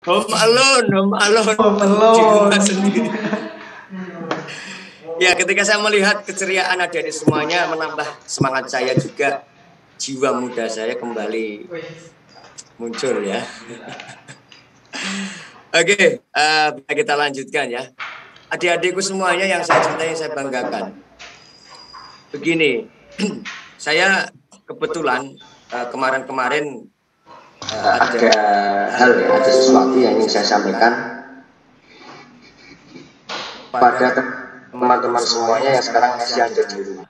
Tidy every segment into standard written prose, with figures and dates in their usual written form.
Home alone di rumah sendiri. Ya, ketika saya melihat keceriaan adik-adik semuanya menambah semangat saya juga, jiwa muda saya kembali muncul ya. Oke, kita lanjutkan ya. Adik-adikku semuanya yang saya cintai, yang saya banggakan. Begini, saya kebetulan kemarin-kemarin ada hal ya, ada sesuatu yang ingin saya sampaikan pada teman-teman semuanya yang sekarang masih ada di rumah.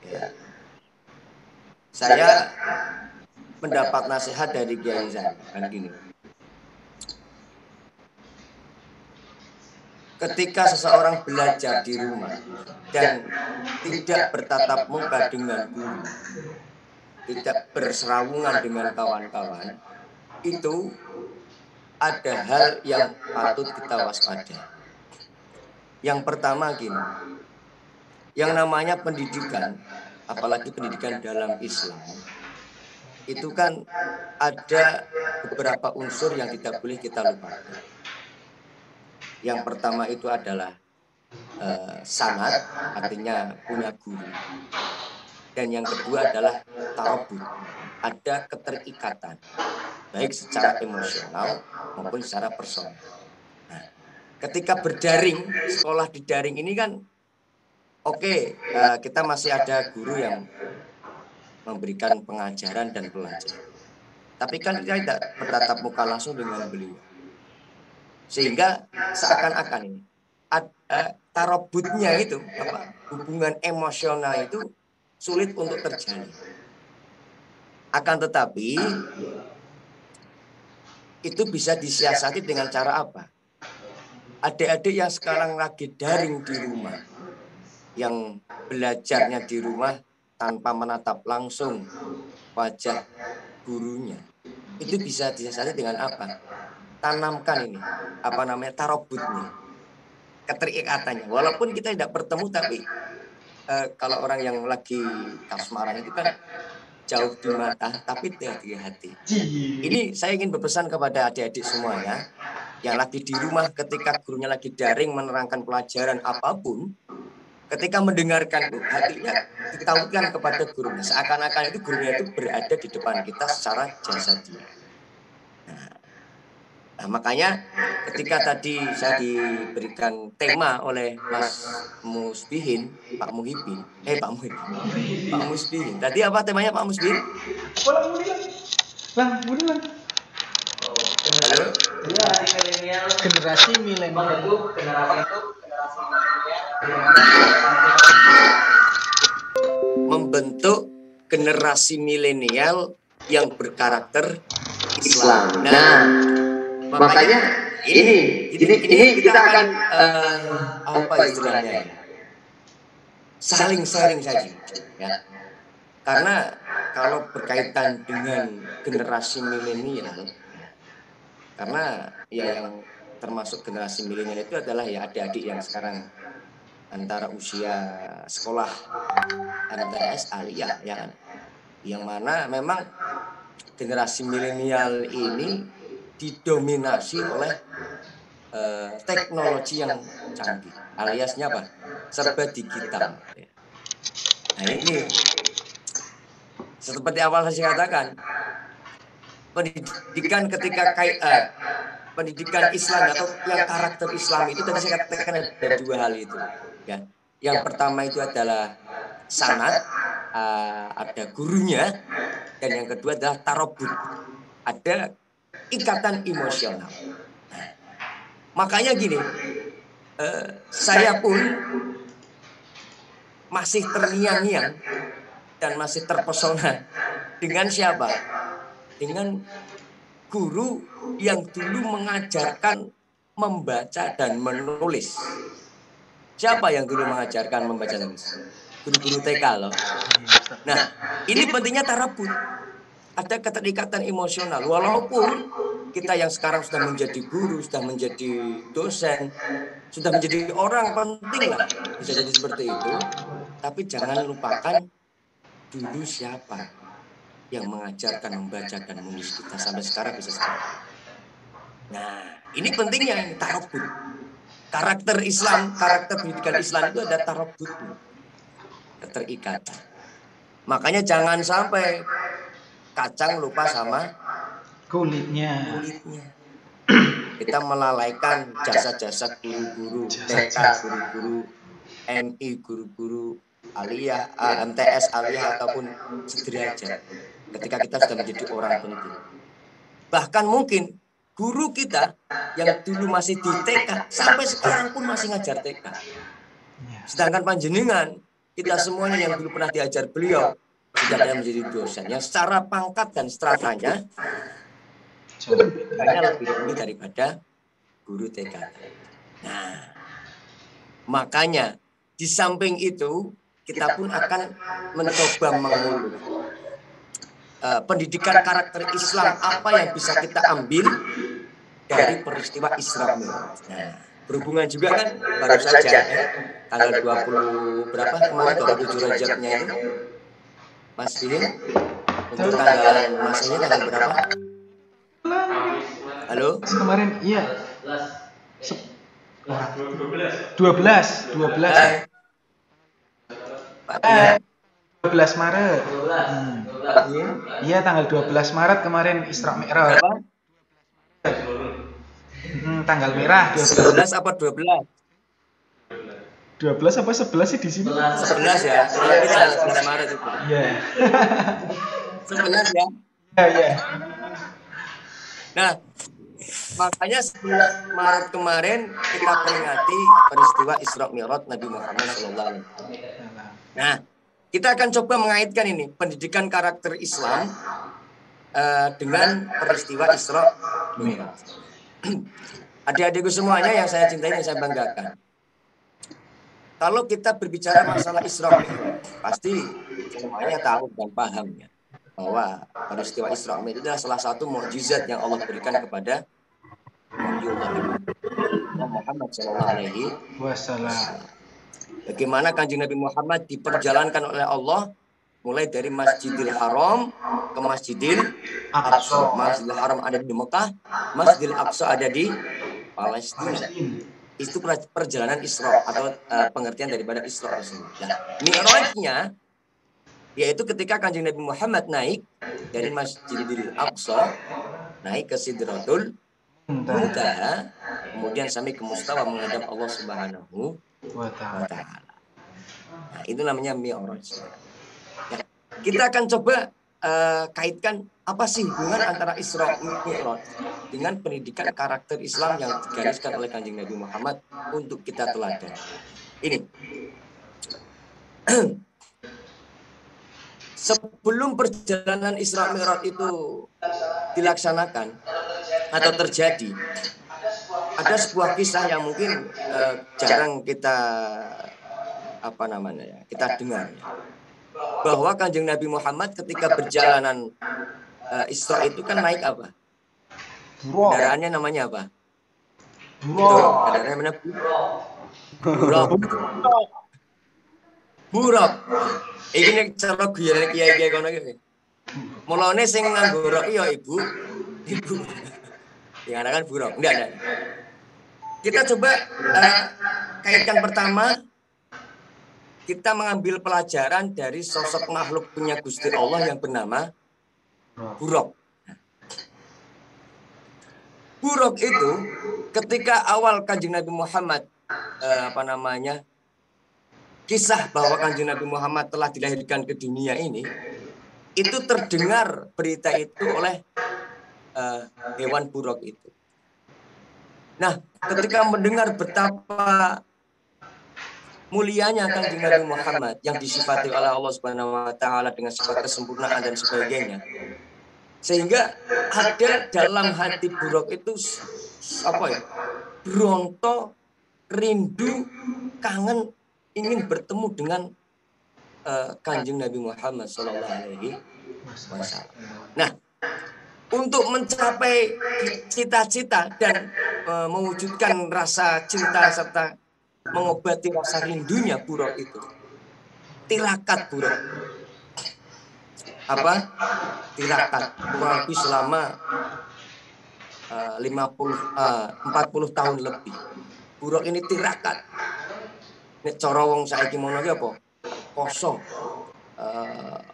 Ya. Saya mendapat nasihat dari kiai saya, kan gini. Ketika seseorang belajar di rumah dan tidak bertatap muka dengan guru, tidak berserawungan dengan kawan-kawan, itu ada hal yang patut kita waspada. Yang pertama gini, yang namanya pendidikan, apalagi pendidikan dalam Islam, itu kan ada beberapa unsur yang tidak boleh kita lupakan. Yang pertama itu adalah sanad, artinya punya guru. Dan yang kedua adalah tarobut, ada keterikatan, baik secara emosional maupun secara personal. Nah, ketika berdaring, sekolah di daring ini kan kita masih ada guru yang memberikan pengajaran dan pelajaran. Tapi kan kita tidak bertatap muka langsung dengan beliau. Sehingga seakan-akan ini tarobutnya itu, hubungan emosional itu sulit untuk terjalin. Akan tetapi itu bisa disiasati dengan cara apa? Adik-adik yang sekarang lagi daring di rumah, yang belajarnya di rumah tanpa menatap langsung wajah gurunya, itu bisa disiasati dengan apa? Tanamkan ini, tarobutnya, keterikatannya. Walaupun kita tidak bertemu, tapi kalau orang yang lagi kasmaran itu kan jauh di mata, tapi di hati. Ini saya ingin berpesan kepada adik-adik semuanya yang lagi di rumah ketika gurunya lagi daring menerangkan pelajaran apapun, ketika mendengarkan hatinya ditautkan kepada gurunya, seakan-akan itu gurunya itu berada di depan kita secara jasadiah. Nah, makanya ketika tadi saya diberikan tema oleh Mas Musbihin, Pak Muhibin, Pak Musbihin. Tadi apa temanya Pak Musbihin? Halo? Generasi milenial. Membentuk generasi milenial yang berkarakter Islam. Nah, makanya ini kita akan apa istilahnya? Saling sharing saja, ya. Karena kalau berkaitan dengan generasi milenial, karena ya yang termasuk generasi milenial itu adalah ya adik-adik yang sekarang antara usia sekolah antara aliyah ya kan, yang mana memang generasi milenial ini didominasi oleh teknologi yang canggih, aliasnya apa? Serba digital. Nah ini seperti awal saya katakan, pendidikan ketika pendidikan Islam atau yang karakter Islam itu tadi saya katakan ada dua hal itu. Ya. Yang pertama itu adalah sanad, ada gurunya, dan yang kedua adalah tarobut, ada ikatan emosional. Nah, makanya gini, saya pun masih terngiang-ngiang dan masih terpesona dengan siapa? Dengan guru yang dulu mengajarkan membaca dan menulis. Siapa yang dulu mengajarkan membaca dan menulis? Guru-guru TK loh. Nah, ini pentingnya tarabut. Ada keterikatan emosional. Walaupun kita yang sekarang sudah menjadi guru, sudah menjadi dosen, sudah menjadi orang penting lah, bisa jadi seperti itu. Tapi jangan lupakan dulu siapa yang mengajarkan membaca dan menulis kita sampai sekarang bisa seperti itu. Nah, ini pentingnya ini tarobut. Karakter Islam, karakter pendidikan Islam itu ada tarobutnya, keterikatan. Makanya jangan sampai kacang lupa sama kulitnya. Kita melalaikan jasa-jasa guru-guru TK, guru-guru MI, guru-guru aliyah, MTS aliyah ataupun sederajat. Ketika kita sudah menjadi orang penting. Bahkan mungkin guru kita yang dulu masih di TK sampai sekarang pun masih ngajar TK. Sedangkan panjenengan, kita semuanya yang dulu pernah diajar beliau sudah ada menjadi dosen yang secara pangkat dan stratanya lebih tinggi daripada guru TK. Nah, makanya di samping itu kita pun akan mencoba mengulur pendidikan karakter Islam apa yang bisa kita ambil dari peristiwa Isra Mi'raj. Nah, berhubungan juga kan baru saja tanggal 20 berapa kemarin 27 Rajabnya itu Mas Bihin untuk tanggal masanya tanggal berapa? Halo? Kemarin iya. 12 Maret. Iya, tanggal 12 Maret kemarin Isra Mi'raj. Tanggal merah 11 apa 12? 12 apa 11 sih di sini? 11 ya. Ini tanggal 11 Maret itu. Iya. 11 ya. Iya. Nah, makanya 11 Maret kemarin kita peringati peristiwa Isra Mi'raj Nabi Muhammad SAW. Nah, kita akan coba mengaitkan ini pendidikan karakter Islam dengan peristiwa Isra Mi'raj. Adik-adikku semuanya yang saya cintai dan saya banggakan. Kalau kita berbicara masalah Isra Mi'raj, pasti semuanya tahu dan paham ya bahwa peristiwa Isra Mi'raj itu adalah salah satu mukjizat yang Allah berikan kepada Muhammad SAW. Bagaimana Kanjeng Nabi Muhammad diperjalankan oleh Allah mulai dari Masjidil Haram ke Masjidil Aqsa. Masjidil Haram ada di Mekah, Masjidil Aqsa ada di Palestina. Itu perjalanan Isra atau pengertian daripada Isra tersebut. Nah, Mi'rajnya yaitu ketika Kanjeng Nabi Muhammad naik dari Masjidil Aqsa naik ke Sidratul Muntaha, kemudian sampai ke Mustawa menghadap Allah Subhanahu wa Ta'ala. Nah, itu namanya Mi'raj. Ya, kita akan coba kaitkan apa sih hubungan antara Isra Mi'raj dengan pendidikan karakter Islam yang digariskan oleh Kanjeng Nabi Muhammad untuk kita teladan. Ini. Sebelum perjalanan Isra Mi'raj itu dilaksanakan atau terjadi, ada sebuah kisah yang mungkin jarang kita kita dengar ya. Bahwa Kanjeng Nabi Muhammad ketika perjalanan Isra itu kan naik apa? Kendaraannya namanya apa? Kendaraannya mana? Buruk. Iki cara guyone kiai-kiai kono iki. Mulane sing nganggo rok ya ibu. Yang ada kan buruk. Enggak. Kita coba kaitkan pertama. Kita mengambil pelajaran dari sosok makhluk punya Gusti Allah yang bernama Buruk. Buruk itu ketika awal Kanjeng Nabi Muhammad kisah bahwa Kanjeng Nabi Muhammad telah dilahirkan ke dunia ini, itu terdengar berita itu oleh hewan buruk itu. Nah, ketika mendengar betapa mulianya Kanjeng Nabi Muhammad yang disifati oleh Allah Subhanahu wa Ta'ala dengan sifat kesempurnaan dan sebagainya, sehingga ada dalam hati buruk itu beronto, rindu, kangen, ingin bertemu dengan Kanjeng Nabi Muhammad SAW. Nah, untuk mencapai cita-cita dan mewujudkan rasa cinta serta mengobati rasa rindunya buruk itu, tirakat buruk. Tirakat kurang lebih selama 40 tahun lebih. Buruk ini tirakat. Nek cara wong saiki mono ki apa? Kosong.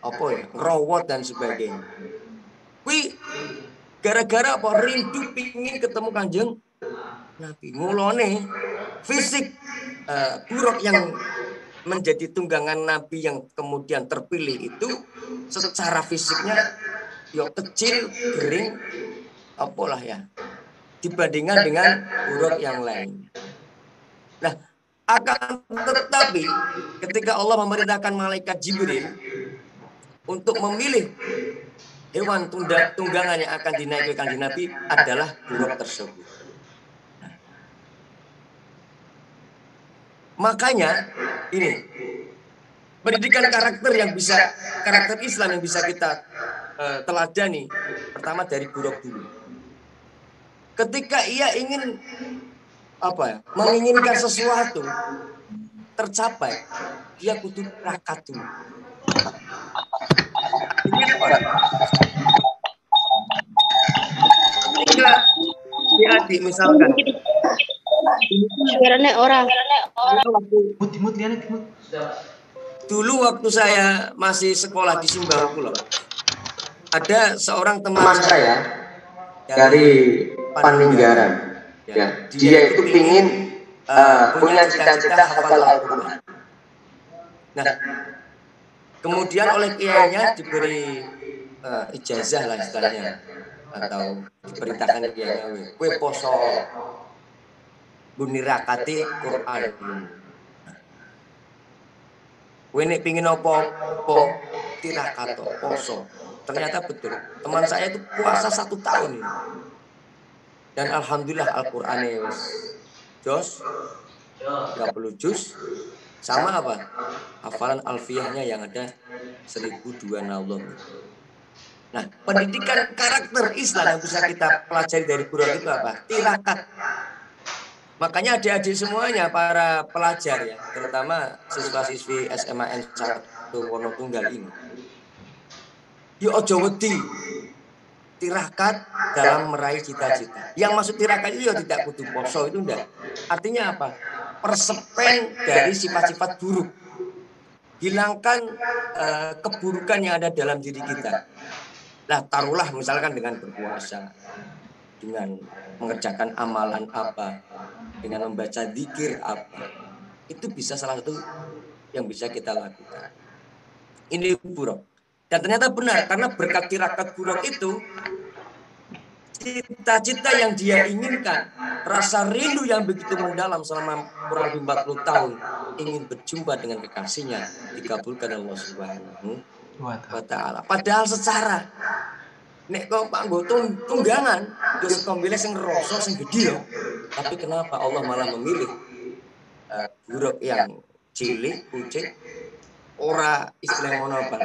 Apa ya? Ngerowot dan sebagainya. Kuwi gara-gara apa? Rindu pingin ketemu Kanjeng Nabi. Mulane fisik buruk yang menjadi tunggangan Nabi yang kemudian terpilih itu secara fisiknya ya kecil, kering, apalah ya, dibandingkan dengan buruk yang lain. Nah, akan tetapi ketika Allah memerintahkan malaikat Jibril untuk memilih hewan tunggangan yang akan dinaiki Kanjeng Nabi adalah buruk tersebut. Makanya ini pendidikan karakter Islam yang bisa kita teladani pertama dari buruk dulu. Ketika ia ingin menginginkan sesuatu tercapai, dia kudu tirakat dulu. Ketika adik misalkan orang. Dulu waktu saya masih sekolah di Simbangkulo, ada seorang teman saya dari Paninggaran. Ya, dia itu ingin punya cita-cita hafal Al-Quran. Nah, kemudian oleh kiainya diberi ijazah lah istilahnya, atau diperintahkan kiainya, kue poso bunirakati Quran. Kue nek pingin opo tirakato poso. Ternyata betul. Teman saya itu puasa 1 tahun ini. Dan alhamdulillah Al-Qur'an jos 30 juz sama apa? Hafalan alfiyahnya yang ada 1002 Nah, pendidikan karakter Islam yang bisa kita pelajari dari buruk itu apa? Tirakat. Makanya adik-adik semuanya, para pelajar ya, terutama siswa-siswi SMA N1 Wonotunggal ini. Yuk ojo wedi, tirakat dalam meraih cita-cita. Yang maksud tirakat itu ya tidak kudu poso, itu enggak. Artinya apa? Persepen dari sifat-sifat buruk. Hilangkan keburukan yang ada dalam diri kita. Nah, taruhlah misalkan dengan berpuasa, dengan mengerjakan amalan apa, dengan membaca zikir apa, itu bisa salah satu yang bisa kita lakukan. Ini buruk. Dan ternyata benar, karena berkat tirakat buruk itu, cita-cita yang dia inginkan, rasa rindu yang begitu mendalam selama kurang lebih 40 tahun, ingin berjumpa dengan kekasihnya, dikabulkan Allah Subhanahu wa Ta'ala. Padahal secara nek kok Pak nggo tunggangan, terus kombile sing rasa sing gedhe loh. Tapi kenapa Allah malah memilih buruk yang cilik, kucing, ora istilah ngono apa?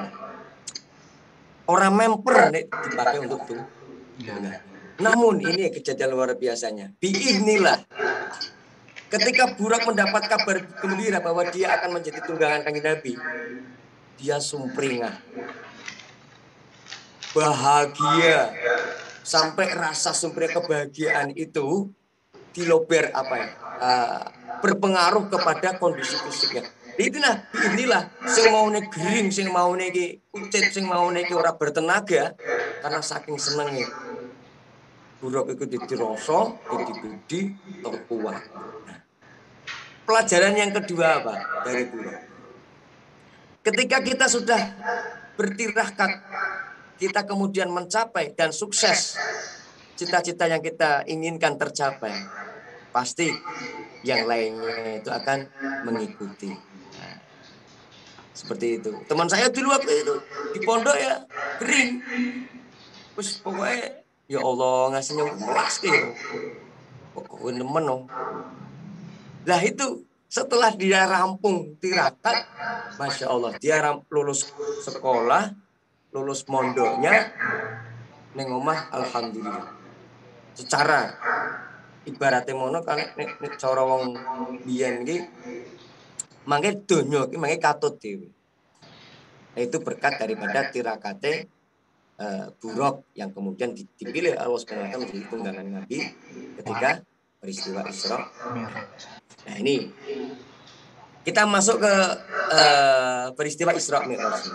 Ora memper nek dipakai untuk tunggangan. Namun ini kejadian luar biasanya. Biiznillah. Ketika buruk mendapat kabar gembira bahwa dia akan menjadi tunggangan Kanjeng Nabi, dia sumringah. Bahagia sampai rasa sumber kebahagiaan itu dilober berpengaruh kepada kondisi fisiknya. Inilah sing mau gering, sing mau ucit, sing mau ora bertenaga karena saking senengnya. Buruk itu diroso, digedi, terkuat. Nah, pelajaran yang kedua apa dari buruk? Ketika kita sudah bertirakat, kita kemudian mencapai dan sukses cita-cita yang kita inginkan tercapai, pasti yang lainnya itu akan mengikuti. Nah, seperti itu. Teman saya dulu waktu itu di pondok ya kering, terus pokoknya ya Allah ngasihnya melas gitu, pokoknya nemen loh. Lah itu setelah dia rampung tirakat, masya Allah dia lulus sekolah, lulus mondoknya, neng omah alhamdulillah. Secara ibaratnya mono kan nek cara wong biyen iki mangke donya iki mangke katut dhewe. Itu berkat daripada tirakate Buraq yang kemudian dipilih Allah SWT menjadi tunggangan Nabi ketika peristiwa Isra. Nah ini kita masuk ke peristiwa Isra Mi'raj.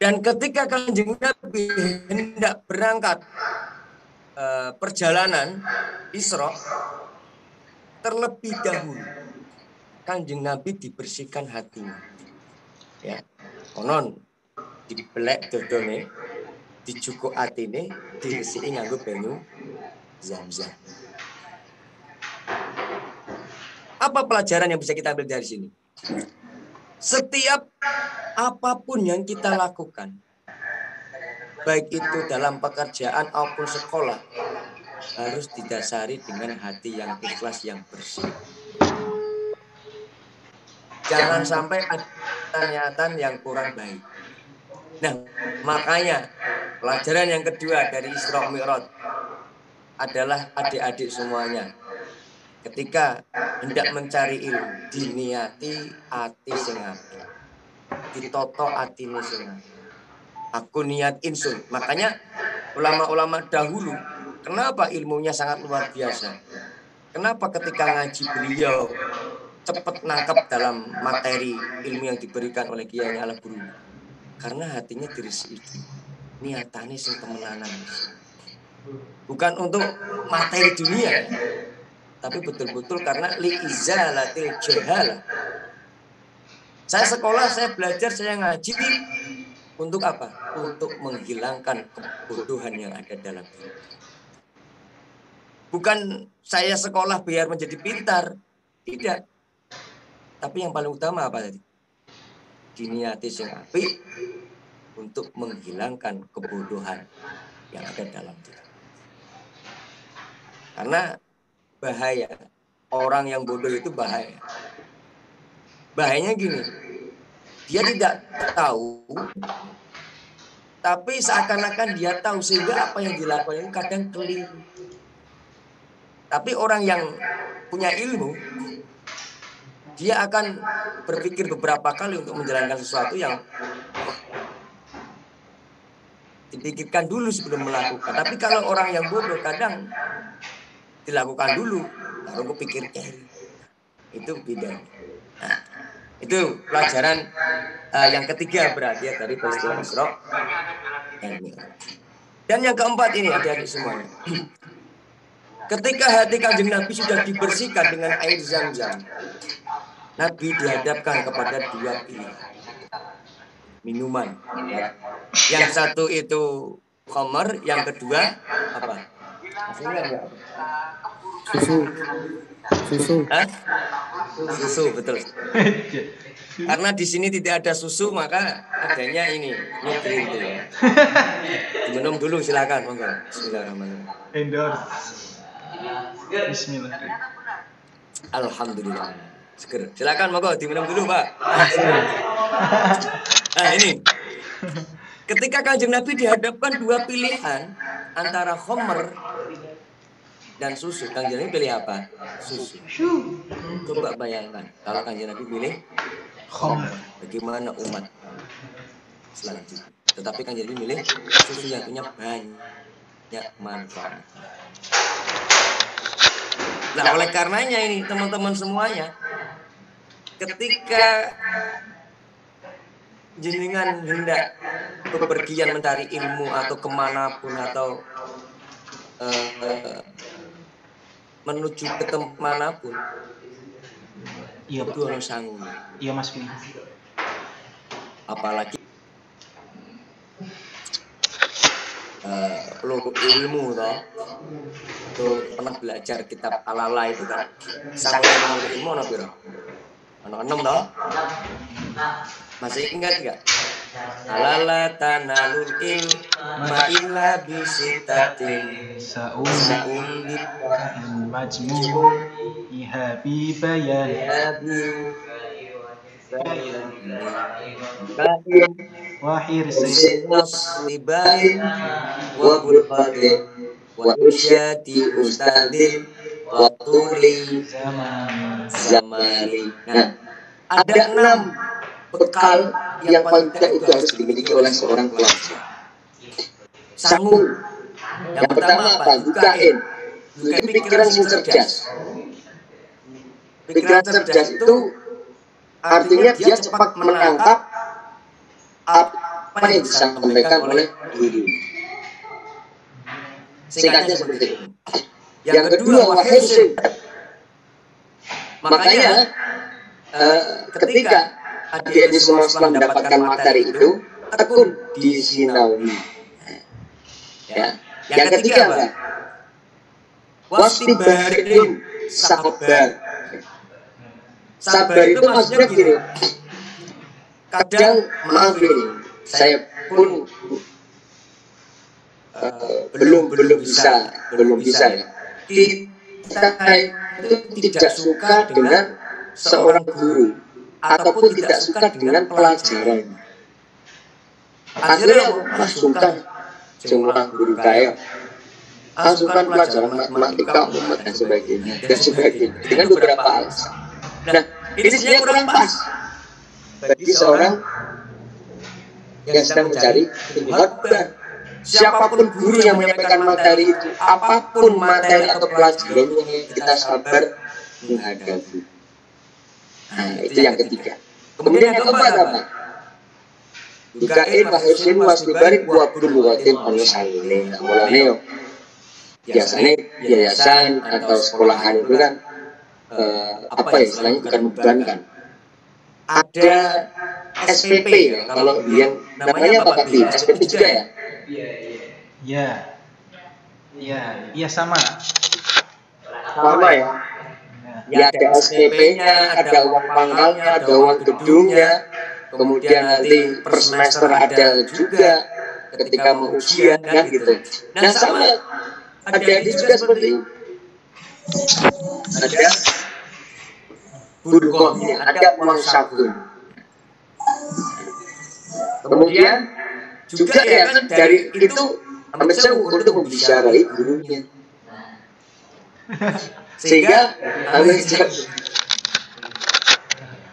Dan ketika Kanjeng Nabi hendak berangkat perjalanan Isra, terlebih dahulu Kanjeng Nabi dibersihkan hatinya. Ya, konon dibelek dodone, dijukuk atine, diresiki nganggo banyu Zam-zam. Apa pelajaran yang bisa kita ambil dari sini? Setiap apapun yang kita lakukan, baik itu dalam pekerjaan maupun sekolah, harus didasari dengan hati yang ikhlas, yang bersih. Jangan sampai ada niatan yang kurang baik. Nah, makanya pelajaran yang kedua dari Isra Mi'raj adalah adik-adik semuanya. Ketika hendak mencari ilmu, diniati ati sing apik. Ditoto atine sing apik. Aku niat insun. Makanya ulama-ulama dahulu, kenapa ilmunya sangat luar biasa? Kenapa ketika ngaji beliau cepat nangkap dalam materi ilmu yang diberikan oleh Kiai ala guru? Karena hatinya diresiki. Niatane sing temenanan. Bukan untuk materi dunia, tapi betul-betul karena li'izalatil jahalah. Saya sekolah, saya belajar, saya ngaji untuk apa? Untuk menghilangkan kebodohan yang ada dalam diri. Bukan saya sekolah biar menjadi pintar, tidak. Tapi yang paling utama apa tadi? Diniati sing apik untuk menghilangkan kebodohan yang ada dalam diri. Karena bahaya, orang yang bodoh itu bahaya. Bahayanya gini, dia tidak tahu, tapi seakan-akan dia tahu, sehingga apa yang dilakukan itu kadang keliru. Tapi orang yang punya ilmu, dia akan berpikir beberapa kali untuk menjalankan sesuatu yang dipikirkan dulu sebelum melakukan. Tapi kalau orang yang bodoh kadang dilakukan dulu, baru kepikir itu beda. Nah, itu pelajaran yang ketiga berarti ya dari peristiwa Isra. Dan yang keempat ini adik-adik semuanya. Ketika hati Kanjeng Nabi sudah dibersihkan dengan air Zam-zam, Nabi dihadapkan kepada dua pilihan minuman. Ya. Yang satu itu khamar, yang kedua apa? Susu. Hah? Susu, betul. Karena di sini tidak ada susu, maka adanya ini nyugri itu ya. Minum dulu silakan, monggo. Bismillahirrahmanirrahim. Endorse. Bismillah. Alhamdulillah. Seger. Silakan monggo diminum dulu, Pak. Nah, ini. Ketika Kanjeng Nabi dihadapkan dua pilihan antara khamr dan susu, Kanjeng Nabi pilih apa? Susu. Coba bayangkan kalau Kanjeng Nabi pilih khamr, bagaimana umat selanjutnya. Tetapi Kanjeng Nabi pilih susu yang punya banyak manfaat. Nah, oleh karenanya ini teman-teman semuanya, ketika jenengan hendak bepergian mencari ilmu atau kemanapun atau menuju ke tempat manapun, iya itu harus sanggup. Iya Mas Pi. Apalagi perlu ilmu toh. Tuh pernah belajar kitab Alala itu kan. Sanggup ilmu ono piro? Ono 6 toh? Masih ingat enggak? Alala tanalul ilma illa bisitatin sa'um majmu ihabi bayan wahir sibain wa bulfatin wa usyati ustadin wa tuli zamani. Nah, ada 6 bekal yang paling tidak itu harus dimiliki oleh seorang pelajar. sangu. Yang pertama apa? Dukain. Dukain pikiran yang cerdas. Pikiran cerdas itu artinya dia cepat menangkap apa yang disampaikan oleh guru. Singkatnya seperti itu. Yang kedua, wahisin. Makanya ketika adik-adik semua setelah mendapatkan materi itu, tekun disinawi. Ya. Yang ketiga apa? Wastibarin, sabar. Sabar itu maksudnya gini. Kadang maaf ini, saya pun belum bisa ya. Kita itu tidak suka dengan seorang guru ataupun tidak suka dengan pelajaran. Akhirnya masukkan jumlah guru kaya, masukkan pelajaran matematika dan sebagainya dengan beberapa alasan. Nah, ini sebenarnya kurang pas bagi seorang yang sedang mencari ilmu akbar. Siapapun guru yang menyampaikan materi itu, apapun materi atau pelajaran yang kita sabar menghadapi. Nah, itu yang ketiga. Kemudian yang keempat apa? Dukain wahisin wasdibarik wabdul watin onusalini. Mulanya biasanya yayasan atau sekolahan itu kan apa ya istilahnya bukan membebankan. Ada SPP ya, kalau yang namanya apa Pak? SPP juga ya? Iya sama. Sama ya. Ya ada SPP-nya, ada uang pangkalnya, ada uang gedungnya, kemudian nanti per semester ada juga ketika mau ujian kan gitu. Nah sama ada juga seperti itu. Ada buruknya, ada uang sabun. Kemudian juga ya kan dari itu Ambil untuk membisarai gurunya. Sehingga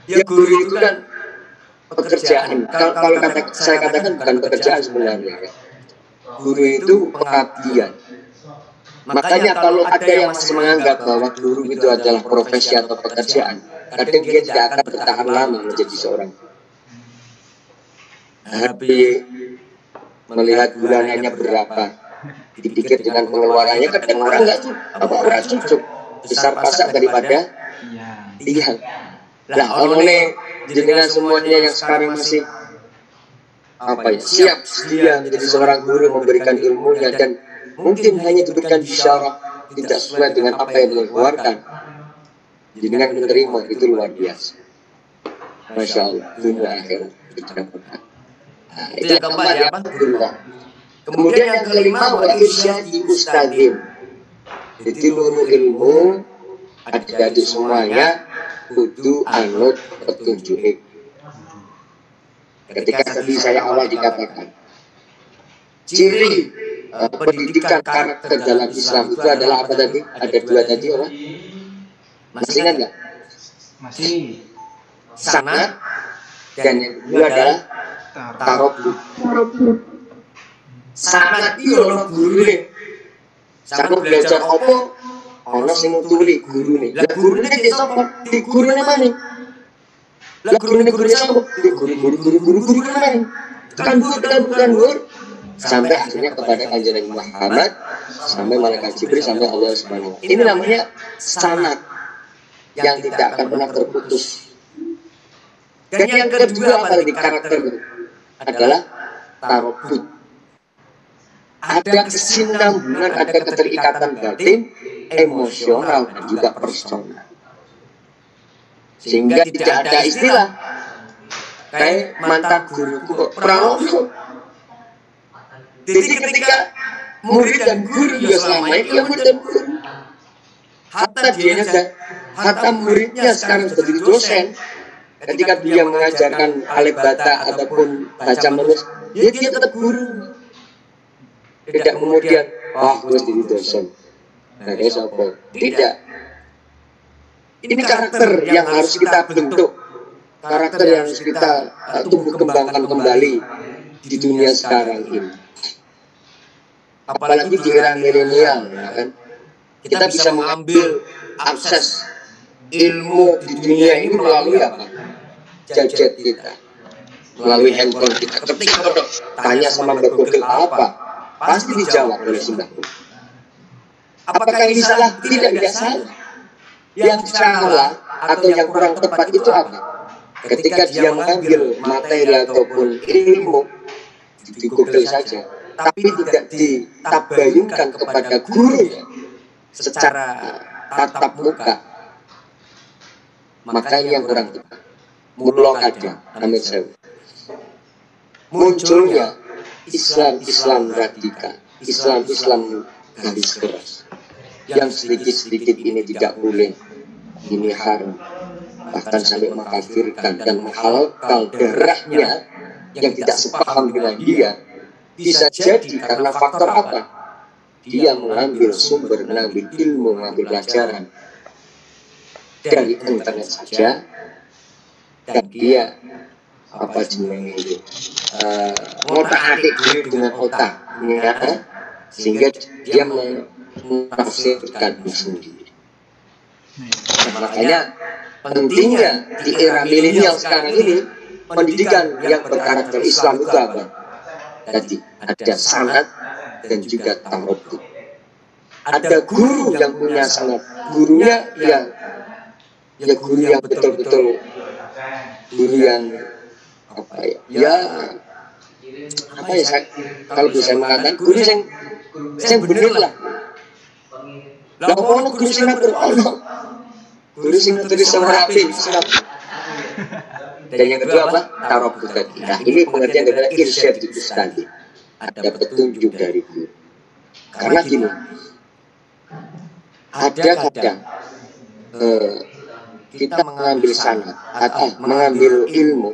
ya guru itu kan pekerjaan. Kalau saya katakan bukan pekerjaan sebenarnya. Guru itu pengabdian. Makanya kalau ada yang masih menganggap bahwa guru itu adalah profesi atau pekerjaan, kadang dia tidak akan bertahan lama menjadi seorang. Tapi melihat bulanannya berapa, dipikir dengan pengeluarannya kadang orang nggak cukup besar pasak daripada tiang. Lah orang ini dengan semuanya yang sekarang masih siap dia menjadi seorang guru memberikan ilmunya dan mungkin hanya diberikan bisyarah tidak sesuai dengan apa yang dia keluarkan, dengan menerima itu luar biasa. Masya Allah, dunia akhirat kita dapatkan. Nah, itu yang keempat ya apa? Kemudian yang kelima wa irsyadi ustadzim. Jadi ilmu adik-adik semuanya kudu anut petunjuk. Ketika tadi saya awal dikatakan ciri pendidikan karakter dalam Islam itu adalah apa tadi? Ada dua tadi apa? Masih ingat nggak? Masih. Sanad dan yang kedua adalah tarobut. Sanad itu ono gurune. Sampe belajar apa? Ono sing tuli gurune. Lah gurune ki sapa? Di gurune maning. Lah gurune sapa? Di guru maning. Kan bukan sampai akhirnya kepada kanjeng Muhammad, sampai malaikat Jibril, sampai Allah Subhanahu. Ini namanya sanad yang tidak akan pernah terputus. Dan yang kedua apa tadi karakter itu adalah tarobut. Ada kesinambungan, ada keterikatan batin, emosional dan juga personal. Sehingga tidak ada istilah kayak mantan guruku kok pranowo. Jadi ketika murid dan guru ya selama ini ya murid dan guru. Hatta muridnya sekarang jadi dosen. Ketika dia mengajarkan alif bata ataupun baca menulis, dia tetap guru. Tidak kemudian, gue jadi dosen. Nah, tidak. Ini karakter yang harus kita bentuk. Karakter yang harus kita tumbuh kembangkan kembali di dunia sekarang ini. apalagi di era milenial, ya kan? Kita bisa mengambil akses ilmu di dunia ini melalui apa? Gadget kita, melalui handphone kita. Ketika tanya sama Mbak Google apa, pasti dijawab oleh si Mbak Google. Apakah ini salah? Tidak salah. Yang salah atau yang kurang tepat itu apa? Ketika dia mengambil materi ataupun ilmu di Google saja, tapi tidak ditabayunkan kepada gurunya secara tatap muka, maka ini yang kurang tepat. Mula kadang munculnya Islam radikal, Islam garis keras, yang sedikit ini tidak boleh, ini haram, bahkan sampai mengkafirkan dan menghalalkan darahnya yang tidak sepaham dengan dia. Bisa jadi karena faktor apa? Dia mengambil sumber, mengambil ilmu, mengambil pelajaran dari internet saja, dan dia apa jenisnya itu ngotak-atik diri dengan otak, ya, sehingga dia menafsirkan sendiri. Makanya pentingnya di era milenial sekarang ini pendidikan yang berkarakter Islam itu apa? Tadi ada sanad dan juga ta'arruf. Ada guru yang punya sanad, gurunya ya guru yang betul-betul guru yang apa ya kalau bisa mengatakan guru yang bener lah. Lah ono guru sing ngatur ono. Guru sing tulis sama rapi. Dan yang kedua apa? Ta'arruf tadi. Nah, ini pengertian adalah irsyad itu tadi. Ada petunjuk dari guru. Karena gini, ada kadang kita mengambil sanad atau mengambil ilmu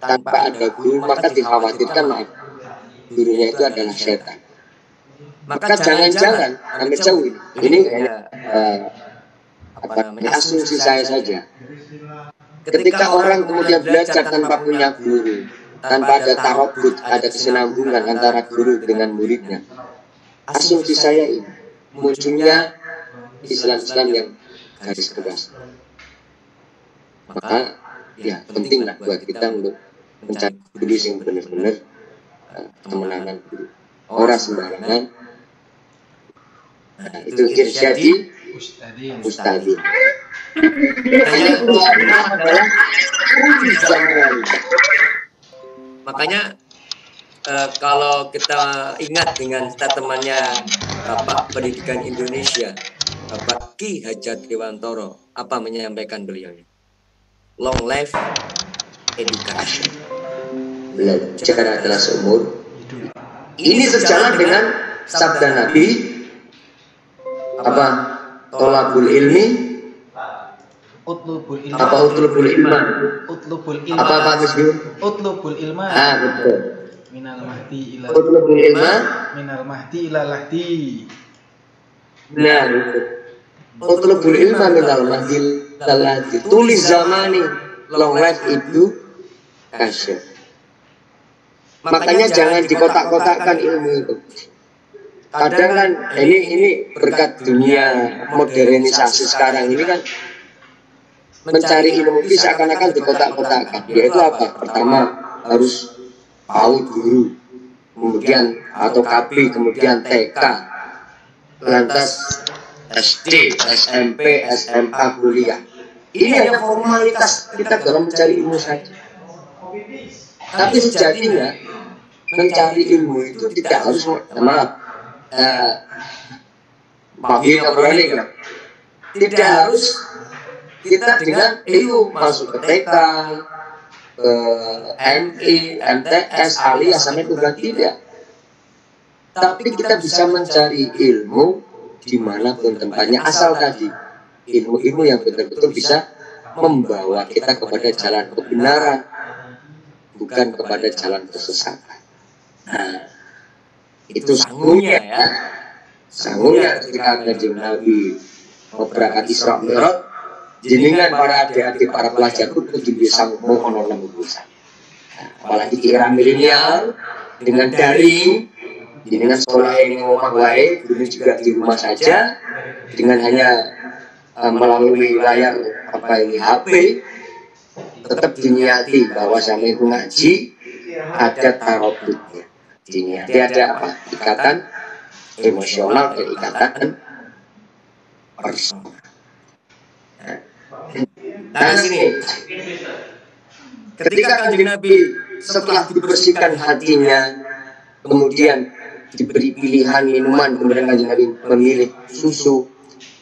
tanpa ada guru, maka dikhawatirkan gurunya itu adalah setan. Maka jangan-jangan ambil jauh ini asumsi saya saja. Ketika orang kemudian belajar tanpa punya guru, tanpa ada tarobut, ada kesinambungan antara guru dengan muridnya, asumsi saya ini munculnya Islam yang garis keras. Maka ya pentinglah buat kita untuk mencari guru yang benar-benar kemenangan guru, orang sembarangan. Nah, itu irsyadi ustadi. Makanya kalau kita ingat dengan statementnya Bapak Pendidikan Indonesia, Bapak Ki Hajar Dewantoro, apa menyampaikan beliau? Long life education. Belajar adalah seumur. Ini sejalan dengan sabda Nabi apa? Tolabul ilmi utlubul ilma. Apa utlubul ilma? Utlubul ilma. Apa Muslim? Utlubul ilma. Betul. Minal mahdi ila Utlubul ilma. Minal mahdi ila lahdi. Nah, betul. Utlubul ilma minal mahdi ila lahdi. Tulis zamani long life itu kasih. Makanya jangan dikotak-kotakkan ilmu itu. Kadang kan ini berkat dunia modernisasi sekarang ini kan mencari ilmu itu seakan-akan dikotak-kotakkan. Yaitu apa? Pertama harus PAUD guru, kemudian atau KB, kemudian TK, lantas SD, SMP, SMA, kuliah. Ini hanya formalitas kita dalam mencari ilmu saja. Tapi sejatinya mencari ilmu itu tidak harus tidak harus kita dengan ilmu masuk ke TK, ke MI, MTS, alias sampai tunggal tidak. Tapi kita bisa mencari ilmu dimanapun tempatnya, asal tadi ilmu-ilmu yang betul-betul bisa membawa kita kepada jalan kebenaran, bukan kepada jalan kesesatan. Nah, itu sanggulnya ya. Sanggulnya ketika Kanjeng Nabi berangkat Isra Mi'raj, jenengan para adik-adik, para pelajar itu kudu bisa mohon orang bisa. Apalagi di era milenial dengan daring, Dengan sekolah ini ngomong wae, guru juga di rumah saja, dengan hanya melalui layar apa ini HP, tetap diniati bahwa sampai itu ngaji ada tarobutnya. Diniati ada apa? Ikatan emosional dan ikatan personal. Nah sini, ketika Kanjeng Nabi setelah dibersihkan hatinya, kemudian diberi pilihan minuman, kemudian Kanjeng Nabi memilih susu,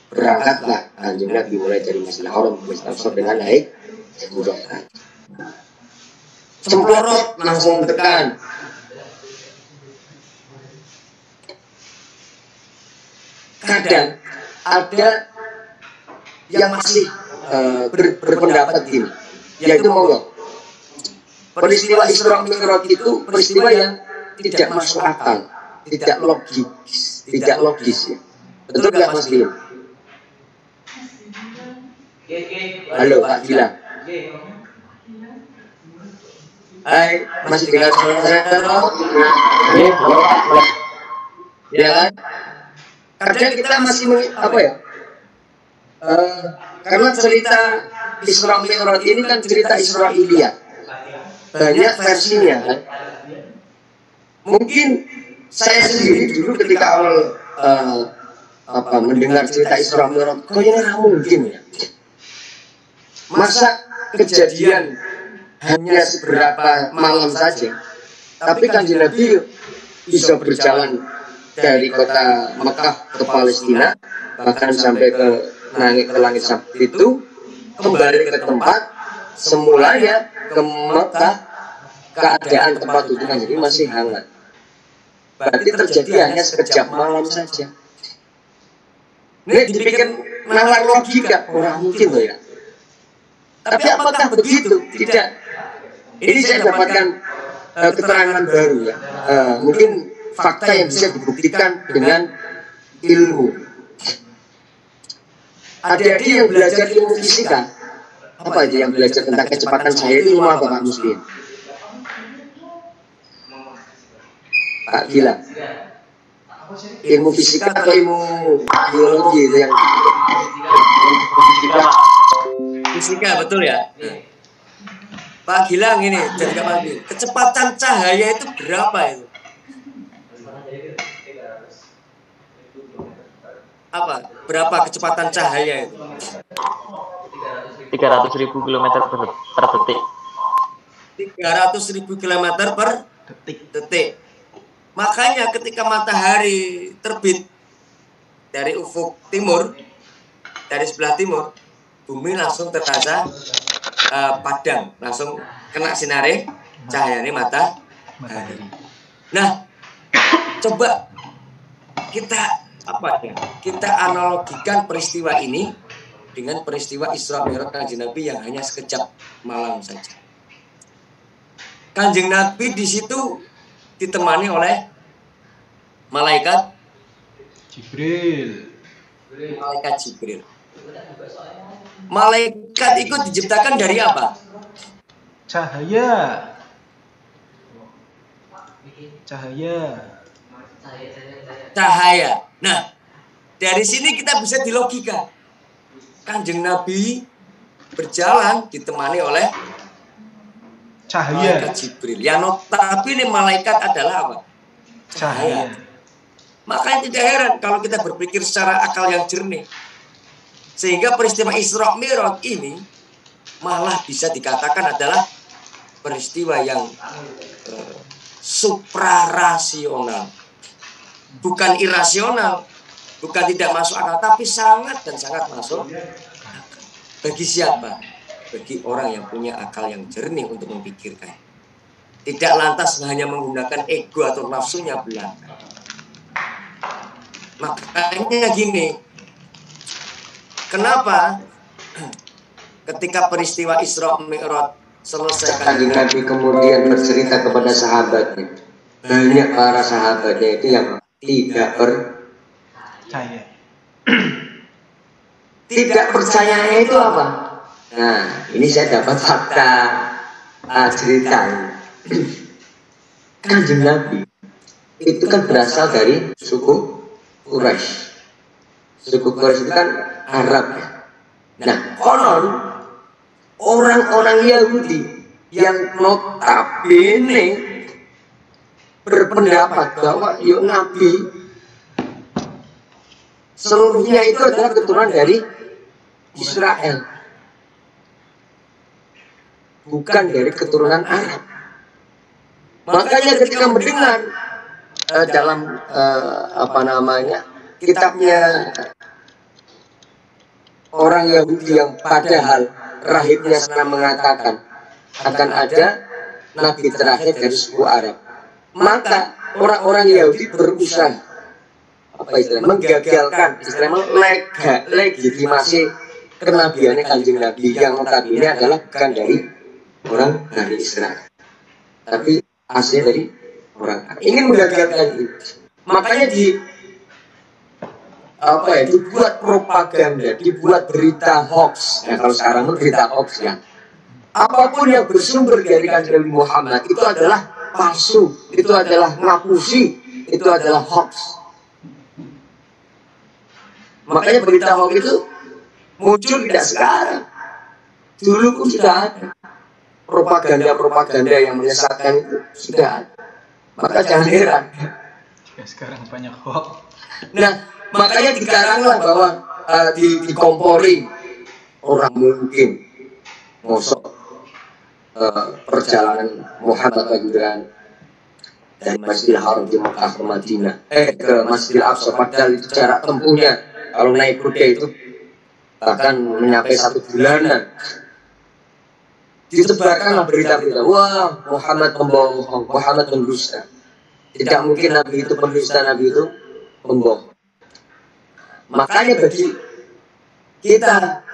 berangkatlah Kanjeng Nabi mulai dari Masjidil Haram sampai dengan naik Buraqah. Cemplorot langsung tekan. Kadang ada yang masih berpendapat gini, yaitu monggo. Peristiwa Isra Mi'raj itu peristiwa yang tidak masuk akal, tidak logis ya. Betul nggak Mas Gilang? Halo Pak Gilang. Hai, masih dengar suara saya toh? Ya kan? Kadang kita masih apa ya? Karena cerita Isra Mi'raj ini kan cerita Israiliyah, banyak versinya kan. Mungkin saya sendiri dulu ketika awal mendengar cerita Isra Mi'raj, kayaknya mungkin ya. Masa kejadian hanya seberapa malam saja, tapi Kanjeng Nabi bisa berjalan dari kota Mekah ke Palestina, bahkan sampai ke langit Sabit itu, kembali ke tempat semulanya ke Mekah, keadaan tempat itu kan jadi masih hangat. Berarti terjadi hanya sekejap malam saja. Ini dipikir nalar logika, orang mungkin loh ya. Tapi apakah begitu? Tidak. Ini saya dapatkan keterangan baru ya. Mungkin fakta yang bisa dibuktikan dengan ilmu. Adik-adik yang belajar ilmu fisika, apa aja yang belajar tentang kecepatan cahaya itu ilmu apa Pak Muslim? Pak Gila. Ilmu fisika atau ilmu biologi itu yang fisika betul ya? Pak Gilang ini jadi Pak Gilang, kecepatan cahaya itu berapa itu? Apa? Berapa kecepatan cahaya itu? 300.000 km per detik. 300.000 km per detik. Makanya ketika matahari terbit dari ufuk timur, dari sebelah timur, bumi langsung terasa padam, langsung kena sinare cahayanya matahari. Nah, coba kita kita analogikan peristiwa ini dengan peristiwa Isra Mi'raj Kanjeng Nabi yang hanya sekejap malam saja. Kanjeng Nabi di situ ditemani oleh malaikat Jibril. Malaikat itu diciptakan dari apa? Cahaya. Nah, dari sini kita bisa dilogika. Kanjeng Nabi berjalan ditemani oleh cahaya. Malaikat Jibril. Ya, tapi ini malaikat adalah apa? Cahaya. Makanya tidak heran kalau kita berpikir secara akal yang jernih. Sehingga peristiwa Isra Mi'raj ini malah bisa dikatakan adalah peristiwa yang suprarasional. Bukan irasional, bukan tidak masuk akal, tapi sangat dan sangat masuk akal. Bagi siapa? Bagi orang yang punya akal yang jernih untuk memikirkan. Tidak lantas hanya menggunakan ego atau nafsunya belaka. Makanya gini, kenapa ketika peristiwa Isra Mi'raj selesai Kanjeng Nabi kemudian bercerita kepada sahabatnya, banyak para sahabatnya itu yang tidak percaya. Tidak percayanya itu apa? Nah, ini saya dapat fakta cerita. Kanjeng Nabi itu kan berasal dari suku Quraisy. Suku Quraisy itu kan Arab ya. Nah, konon orang-orang Yahudi yang notabene berpendapat bahwa yuk Nabi seluruhnya itu adalah keturunan dari Israel, bukan dari keturunan Arab. Makanya ketika mendengar dalam kitabnya orang Yahudi yang padahal rahibnya sedang mengatakan akan ada nabi terakhir dari suku Arab, maka orang-orang Yahudi berusaha menggagalkan legitimasi kenabiannya Kanjeng Nabi yang notabene adalah bukan dari orang dari Israel, tapi asli dari orang Arab. Ingin menggagalkan itu, makanya dibuat propaganda, dibuat berita hoax. Nah, kalau sekarang berita hoax ya, apapun yang bersumber dari Kanjeng Nabi Muhammad itu adalah palsu, itu adalah ngapusi, itu adalah hoax. Makanya berita hoax itu muncul tidak sekarang, dulu pun sudah ada. Propaganda yang menyesatkan itu sudah ada. Maka jangan heran. Sekarang banyak hoax. Nah, makanya dikaranglah bahwa dikompori orang mungkin ngosok perjalanan Muhammad Pangeran dari Masjidil Haram di Makkah ke Madinah ke Masjidil Aqsa, padahal itu jarak tempuhnya kalau naik kuda itu bahkan mencapai 1 bulanan. Ditebarkanlah berita-berita, wah Muhammad pembohong, Muhammad pendusta. Tidak mungkin Nabi itu pendusta, Nabi itu pembohong. Makanya bagi kita,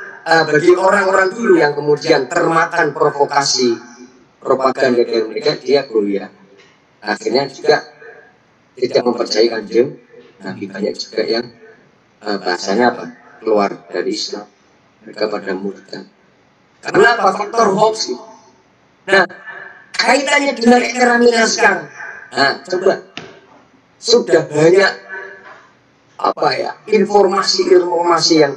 bagi orang-orang dulu yang kemudian termakan provokasi propaganda dari mereka, dia goyah. Akhirnya juga tidak mempercayai Kanjeng Nabi. Banyak juga yang bahasanya keluar dari Islam, mereka pada murtad. Kenapa? Faktor hoax itu. Nah, kaitannya dengan ekonominya sekarang. Nah, coba sudah banyak informasi yang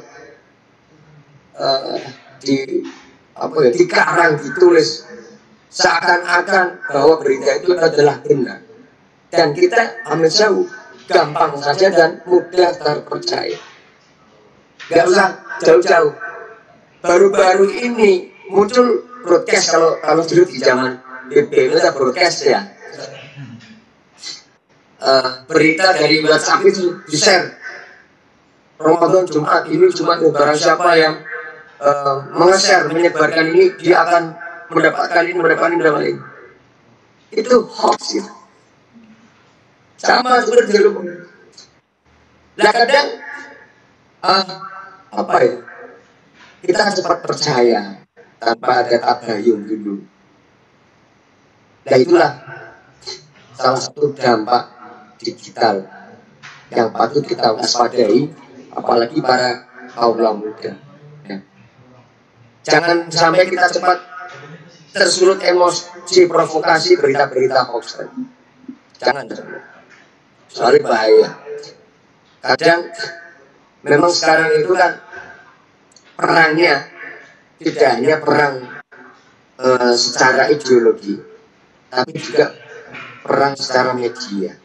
dikarang, ditulis seakan-akan bahwa berita itu adalah benar, dan kita ambil jauh, gampang saja dan mudah terpercaya. Gak usah jauh-jauh. Baru-baru ini muncul broadcast, kalau dulu di zaman BBM itu broadcast ya, berita dari WhatsApp itu di-share. Ramadan Jumat ini, Jumat barang siapa yang menge-share, menyebarkan ini, dia akan mendapatkan ini. Itu hoax ya. Sama seperti dulu. Nah, kadang kita cepat percaya tanpa ada tabayun dulu. Nah, itulah salah satu dampak digital yang patut kita waspadai, apalagi para kaum muda. Ya. Jangan sampai kita cepat tersulut emosi provokasi berita-berita hoax. Jangan. Soalnya bahaya. Kadang memang sekarang itu kan perangnya tidak hanya perang secara ideologi, tapi juga perang secara media.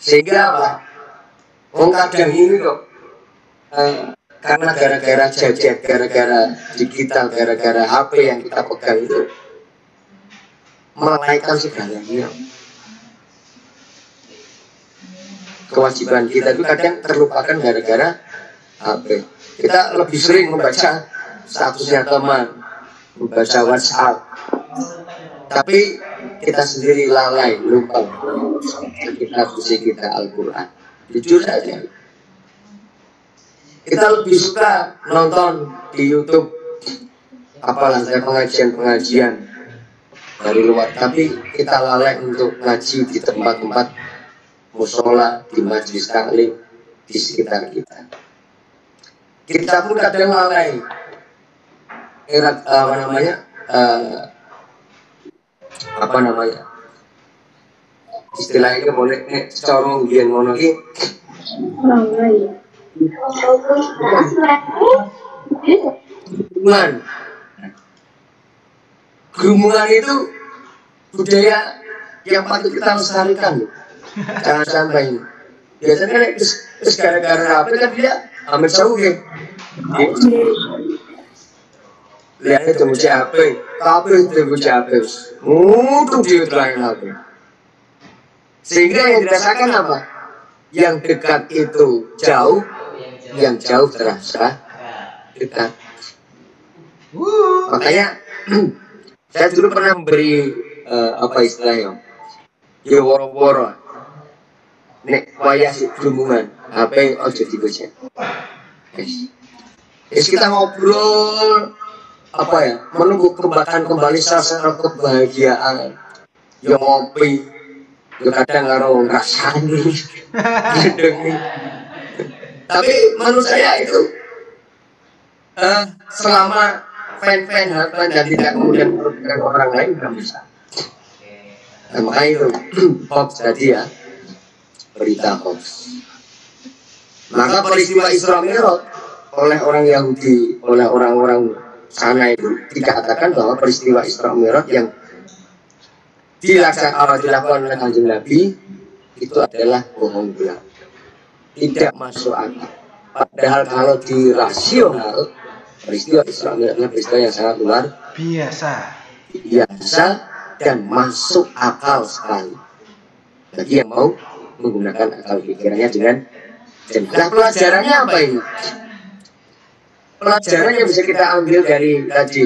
Sehingga apa? Kadang ini kok karena gara-gara gadget, gara-gara digital, gara-gara HP yang kita pegang itu melalaikan segalanya. Kewajiban kita itu kadang terlupakan gara-gara HP. Kita lebih sering membaca statusnya teman, membaca WhatsApp, tapi kita sendiri lalai, lupa kita Al-Quran. Jujur saja, kita lebih suka nonton di YouTube apalagi pengajian-pengajian dari luar, tapi kita lalai untuk ngaji di tempat-tempat musola, di majelis taklim di sekitar kita. Kita pun kadang lalai istilah itu boleh nek cara biyen ngono iki hubungan. Hubungan itu budaya yang patut kita lestarikan. Jangan sampai biasanya nek gara-gara apa kan dia amit jauh ya. Lihatnya temu CAP, kabeh temu CAP. Mutu dia lain apa. Sehingga yang dirasakan apa? Yang dekat itu jauh, yang jauh terasa dekat. Makanya saya dulu pernah memberi apa istilahnya? Ya woro-woro. Nek wayah hubungan, apa yang ojo dibocek. Kita ngobrol apa ya? Menunggu kembali suasana kebahagiaan. Yang ngopi, ya kadang karo ngrasani. Tapi menurut saya itu selama fan-fan dan tidak kemudian merugikan orang lain nggak bisa. Nah, makanya itu hoax tadi ya, berita hoax. Maka peristiwa Isra Mi'raj oleh orang Yahudi, oleh orang-orang sana itu dikatakan bahwa peristiwa Isra Mi'raj yang dilakukan oleh Kanjeng Nabi itu adalah bohong belaka, tidak masuk akal. Padahal kalau di rasional peristiwa Isra Mi'raj adalah peristiwa yang sangat luar biasa dan masuk akal sekali bagi yang mau menggunakan akal pikirannya dengan jelas. Nah, pelajarannya apa ini? Pelajaran yang bisa kita ambil dari tadi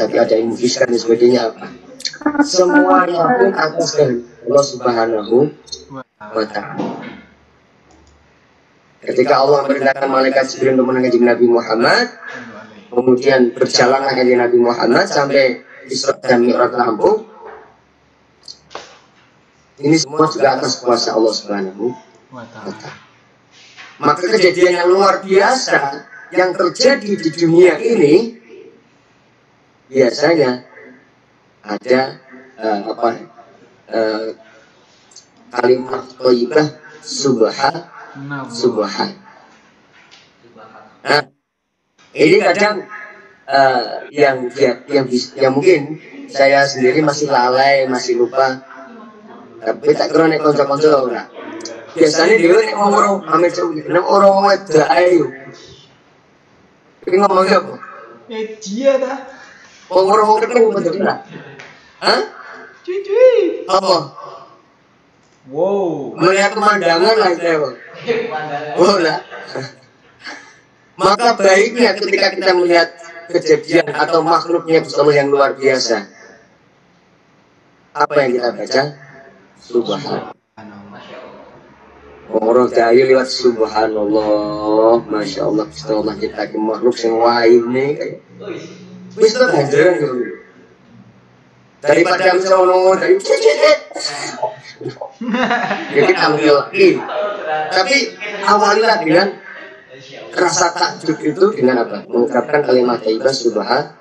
ada infuskan dan sebagainya apa? Semuanya pun atas dari Allah Subhanahu wa Ta'ala. Ketika Allah memerintahkan malaikat Jibril untuk menangani Nabi Muhammad, kemudian berjalanlah kanjeng Nabi Muhammad sampai Isra dan Mi'raj rampung. Ini semua juga atas kuasa Allah Subhanahu wa Ta'ala. Maka kejadian yang luar biasa yang terjadi di dunia ini biasanya ada kalimat thayyibah subhan. Nah, ini kadang yang mungkin saya sendiri masih lalai, masih lupa. Tapi tak kira nek kanca-kanca ora. Biasanya dia nek ngomong ame cewek, nek orang wedok ayu. Iki ngomong apa? Dia dah. Orang ketemu betul lah. Hah? Cuy. Apa? Wow. Melihat pemandangan lah saya. Oh lah. Maka baiknya ketika kita melihat kejadian atau makhluknya Allah yang luar biasa, apa yang kita baca? Subhanallah. Orang daya lewat subhanallah, masya Allah, Allah kita makhluk yang lain nih kayak. Bisa ganjaran gitu. Daripada misalnya dari jadi ambil lagi. Tapi awalilah dengan rasa takjub itu dengan apa? Mengucapkan kalimat thayyibah subhan.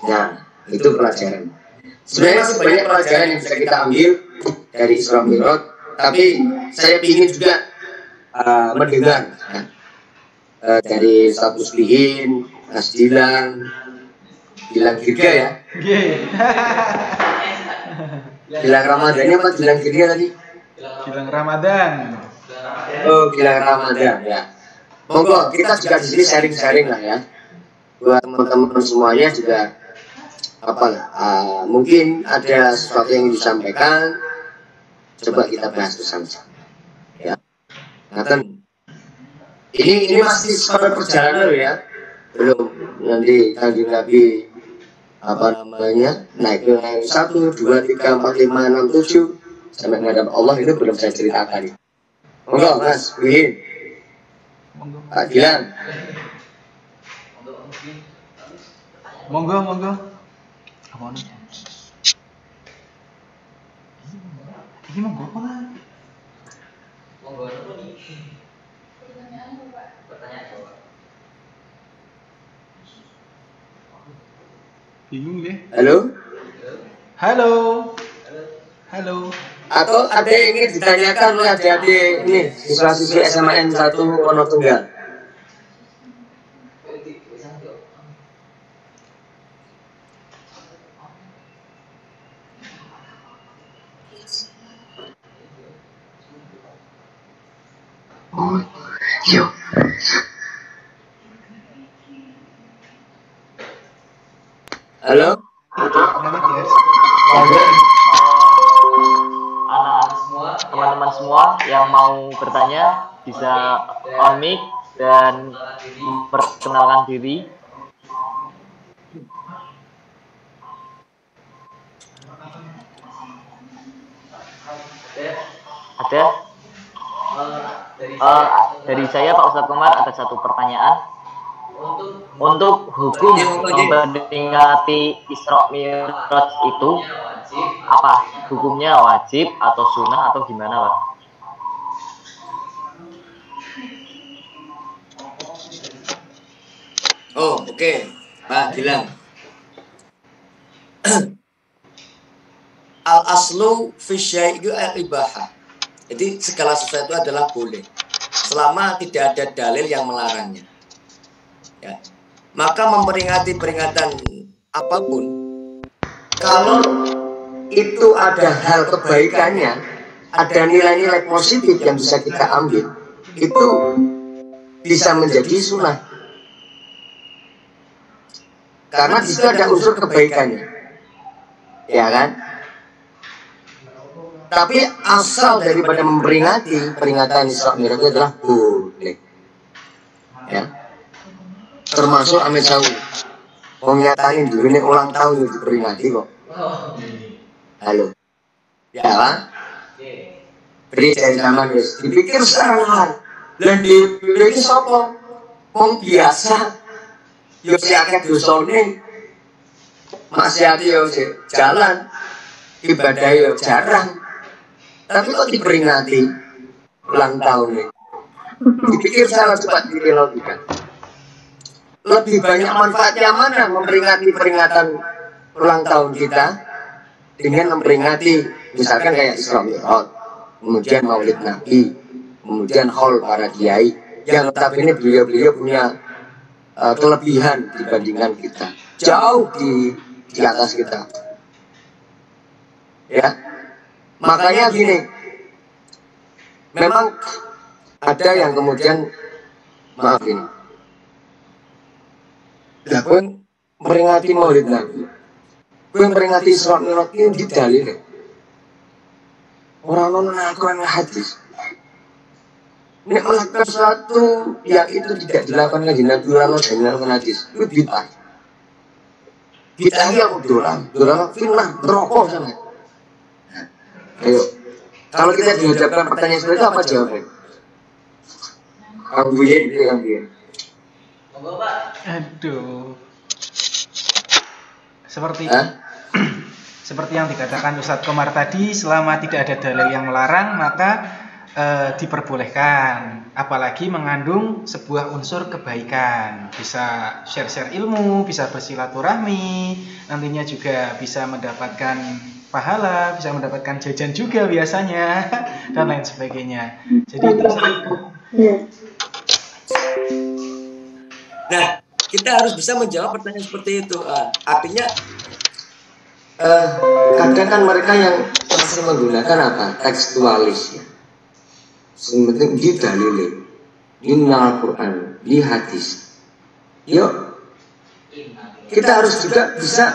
Nah, itu pelajaran. Sebenarnya masih banyak pelajaran yang bisa kita ambil dari Isra Mi'raj, tapi saya ingin juga mendengar dari Ustaz Muslihin, Mas Dilang Dirga ya. Gilang Ramadannya apa Gilang Dirga tadi? Gilang Ramadan. Oh, Gilang Ramadan ya. Monggo kita juga di sini sharing-sharing lah ya. Buat teman-teman semuanya juga mungkin ada sesuatu yang disampaikan, coba kita bahas bersama-sama. Ya. Nah, ini masih pada perjalanan ya, belum nanti Kanjeng Nabi naik ke 1, 2, 3, 4, 5, 6, 7 sampai menghadap Allah itu belum saya ceritakan. Monggo Mas Wihin, Pak Gilang. Monggo. Apa nih? Ini monggo apa lah? Monggo apa nih? Pertanyaan jawab. Bingung deh. Halo? Halo. Halo. Atau ada yang ingin ditanyakan oleh adik-adik ini siswa-siswi SMAN 1 Wonotunggal? Yuk. Halo? Teman-teman semua yang mau bertanya bisa on mic dan memperkenalkan diri. Ada? Dari saya Pak Ustadz Komar ada satu pertanyaan. Untuk hukum memperingati Isra Mi'raj itu apa? Hukumnya wajib atau sunnah atau gimana, Pak? Oh, oke. Pak Gilang. Al-aslu fi syai'i al-ibahah. Jadi segala sesuatu adalah boleh selama tidak ada dalil yang melarangnya. Ya. Maka memperingati peringatan apapun, kalau itu ada hal kebaikannya, ada nilai-nilai positif yang bisa kita ambil, itu bisa menjadi sunnah. Karena di situ ada unsur kebaikannya, ya kan? Tapi asal daripada memperingati peringatan Isra Mi'raj itu adalah boleh, ya. Termasuk Amin Sawu mau nyatain dulu ini ulang tahun yang diperingati kok. Halo, ya kan? Beri dari zaman wis dipikir sekarang dan dipikir sopo wong biasa yo siakeh dosane maksiate yo jalan ibadah yo jarang, tapi kok diperingati ulang tahun nih. Dipikir secara cepat di logika. Lebih banyak manfaatnya mana memperingati peringatan ulang tahun kita dengan memperingati misalkan kayak Isra Mi'raj, kemudian Maulid Nabi, kemudian haul para kiai yang notabene beliau-beliau punya kelebihan dibandingkan kita, jauh di atas kita, ya. Makanya gini, memang ada yang kemudian maaf ini, ya pun memperingati Maulid Nabi, pun memperingati Isra Mi'raj ini didalil. Orang non Al-Quran hadis. Ini melakukan sesuatu yang itu tidak dilakukan di Nabi Muhammad dan dilakukan hadis, itu bid'ah. Bid'ah yang dolan fitnah neraka sana. Ayo, kalau kita dihadapkan pertanyaan seperti itu apa jawabnya? Kamu biar. Aduh. Seperti yang dikatakan Ustadz Komar tadi, selama tidak ada dalil yang melarang maka diperbolehkan, apalagi mengandung sebuah unsur kebaikan, bisa share-share ilmu, bisa bersilaturahmi, nantinya juga bisa mendapatkan pahala, bisa mendapatkan jajan juga biasanya dan lain sebagainya. Jadi itu. Nah, kita harus bisa menjawab pertanyaan seperti itu. Artinya kadang kan mereka yang masih menggunakan apa? Tekstualis, ya. Sebenarnya di dalil, di Al-Quran, di hadis. Yuk, kita harus juga bisa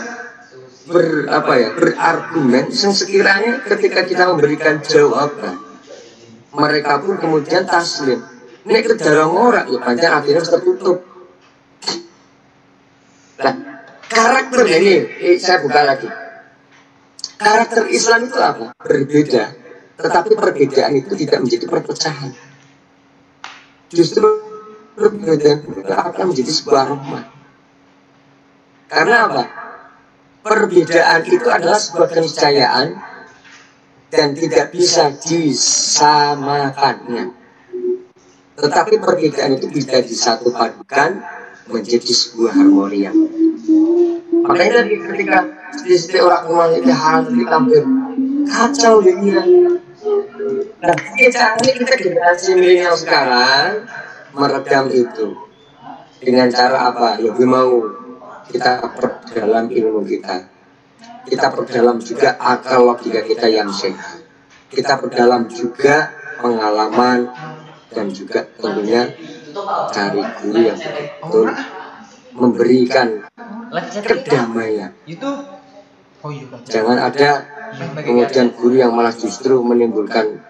berargumen yang sekiranya ketika kita memberikan jawaban, mereka pun kemudian taslim. Ini kedarang orang, ya pancen akhirnya tertutup. Nah, karakter ini, saya buka lagi. Karakter Islam itu apa? Berbeda, tetapi perbedaan itu tidak menjadi perpecahan. Justru perbedaan itu akan menjadi sebuah rahmat. Karena apa? Perbedaan itu adalah sebuah keniscayaan dan tidak bisa disamakannya. Tetapi perbedaan itu bisa disatukan menjadi sebuah harmoni yang. Makanya ketika istri orang tua itu harus ditampil kacau dunia. Nah, caranya kita generasi milenial sekarang meredam itu dengan cara apa? Lebih mau kita perdalam ilmu kita perdalam juga akal logika kita yang sehat, kita perdalam juga pengalaman dan juga tentunya cari guru yang betul memberikan kedamaian. Jangan ada kemudian guru yang malah justru menimbulkan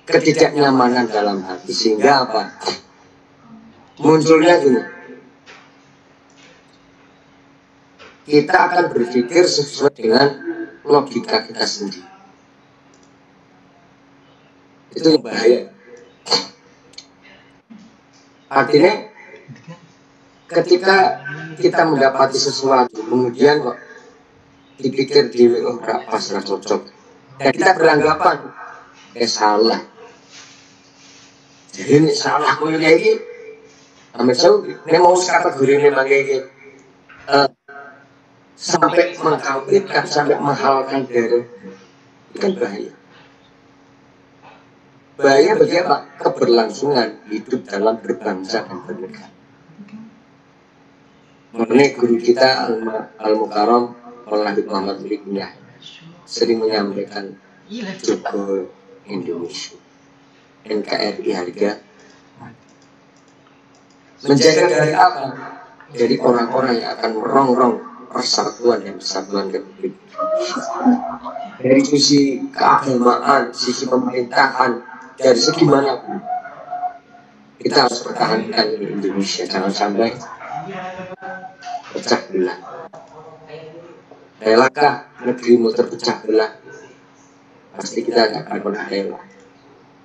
ketidaknyamanan dalam hati, sehingga apa? Munculnya gini, kita akan berpikir sesuai dengan logika kita sendiri. Itu yang bahaya. Artinya ketika kita mendapati sesuatu kemudian kok dipikir diri pas cocok dan kita beranggapan salah, jadi ini salah punya ini ini mau kategori ini bagaimana sampai mengkafirkan, sampai menghalalkan darah, itu kan bahaya. Bahaya bagi apa? Keberlangsungan hidup dalam berbangsa dan bernegara. Mengenai guru kita Al-Mukarram Habib Muhammad Miliknya sering menyampaikan Joko Indonesia, NKRI harga menjaga dari apa? Dari orang-orang yang akan merongrong persatuan dan kesatuan Republik. Dari sisi keagamaan, sisi pemerintahan, dari segi manapun kita harus pertahankan Indonesia, jangan sampai pecah belah. Relakah negerimu terpecah belah? Pasti kita akan pernah rela.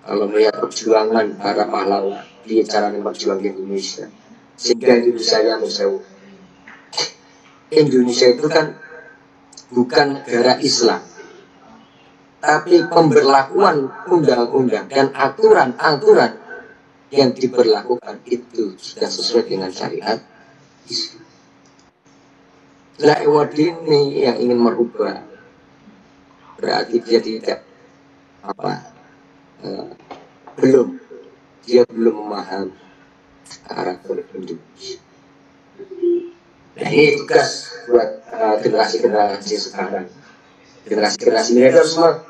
Kalau melihat perjuangan para pahlawan, dia cara memperjuangkan Indonesia, sehingga Indonesia yang musuh. Indonesia itu kan bukan negara Islam, tapi pemberlakuan undang-undang dan aturan-aturan yang diberlakukan itu sudah sesuai dengan syariat Islam. Ini yang ingin merubah, berarti dia tidak belum memahami karakter Indonesia. Nah, ini tugas buat generasi-generasi sekarang, generasi mereka semua